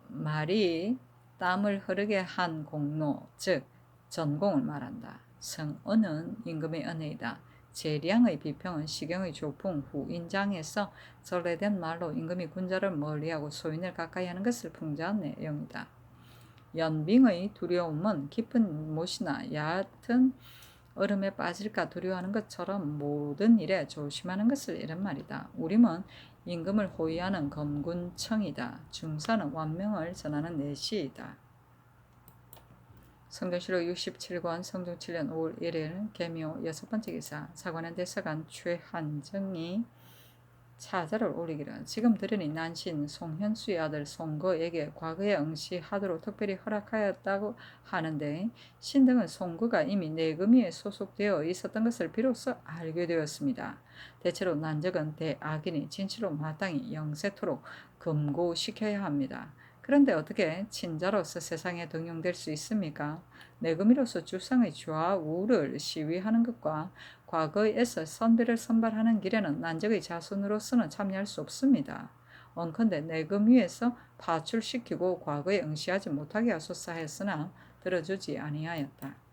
[SPEAKER 1] 말이 땀을 흐르게 한 공로, 즉 전공을 말한다. 성은은 임금의 은혜이다. 재량의 비평은 시경의 조풍 후인장에서 전래된 말로 임금이 군자를 멀리하고 소인을 가까이 하는 것을 풍자한 내용이다. 연빙의 두려움은 깊은 못이나 얕은 얼음에 빠질까 두려워하는 것처럼 모든 일에 조심하는 것을 이런 말이다. 우림은 임금을 호위하는 검군청이다. 중사는 완명을 전하는 내시이다. 성경실록 67권 성중 7년 5월 1일 계묘 여섯번째 기사 사관원 대사관 최한정이 차자를 올리기를 지금 들으니 난신 송현수의 아들 송거에게 과거에 응시하도록 특별히 허락하였다고 하는데 신등은 송거가 이미 내금위에 소속되어 있었던 것을 비로소 알게 되었습니다. 대체로 난적은 대악이니 진실로 마땅히 영세토록 금고시켜야 합니다. 그런데 어떻게 친자로서 세상에 등용될 수 있습니까? 내금위로서 주상의 좌우를 시위하는 것과 과거에서 선비를 선발하는 길에는 난적의 자손으로서는 참여할 수 없습니다. 원컨대 내금 위에서 파출시키고 과거에 응시하지 못하게 하소서 하였으나 들어주지 아니하였다.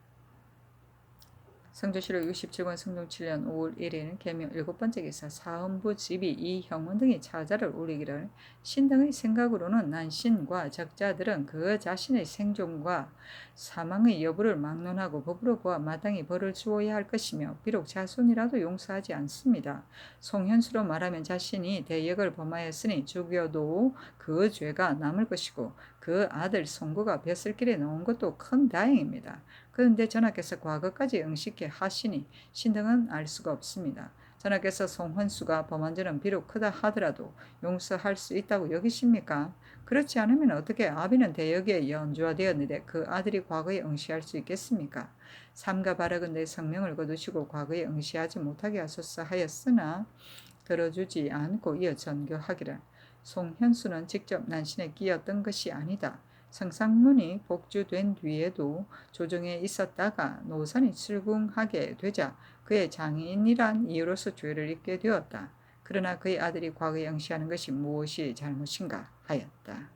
[SPEAKER 1] 성조실록 67권 성종 7년 5월 1일 계명 7번째 기사 사헌부 집이 이 형문 등이 차자를 올리기를 신등의 생각으로는 난신과 적자들은 그 자신의 생존과 사망의 여부를 막론하고 법으로 보아 마땅히 벌을 주어야 할 것이며 비록 자손이라도 용서하지 않습니다. 송현수로 말하면 자신이 대역을 범하였으니 죽여도 그 죄가 남을 것이고 그 아들 송구가 벼슬길에 놓은 것도 큰 다행입니다. 그런데 전하께서 과거까지 응식해 하시니 신등은 알 수가 없습니다. 전하께서 송헌수가 범한 죄는 비록 크다 하더라도 용서할 수 있다고 여기십니까? 그렇지 않으면 어떻게 아비는 대역에 연주화되었는데 그 아들이 과거에 응시할 수 있겠습니까? 삼가 바라건대 성명을 거두시고 과거에 응시하지 못하게 하소서 하였으나 들어주지 않고 이어 전교하기를 송현수는 직접 난신에 끼었던 것이 아니다. 성상문이 복주된 뒤에도 조정에 있었다가 노선이 출궁하게 되자 그의 장인이란 이유로서 죄를 입게 되었다. 그러나 그의 아들이 과거에 응시하는 것이 무엇이 잘못인가 하였다.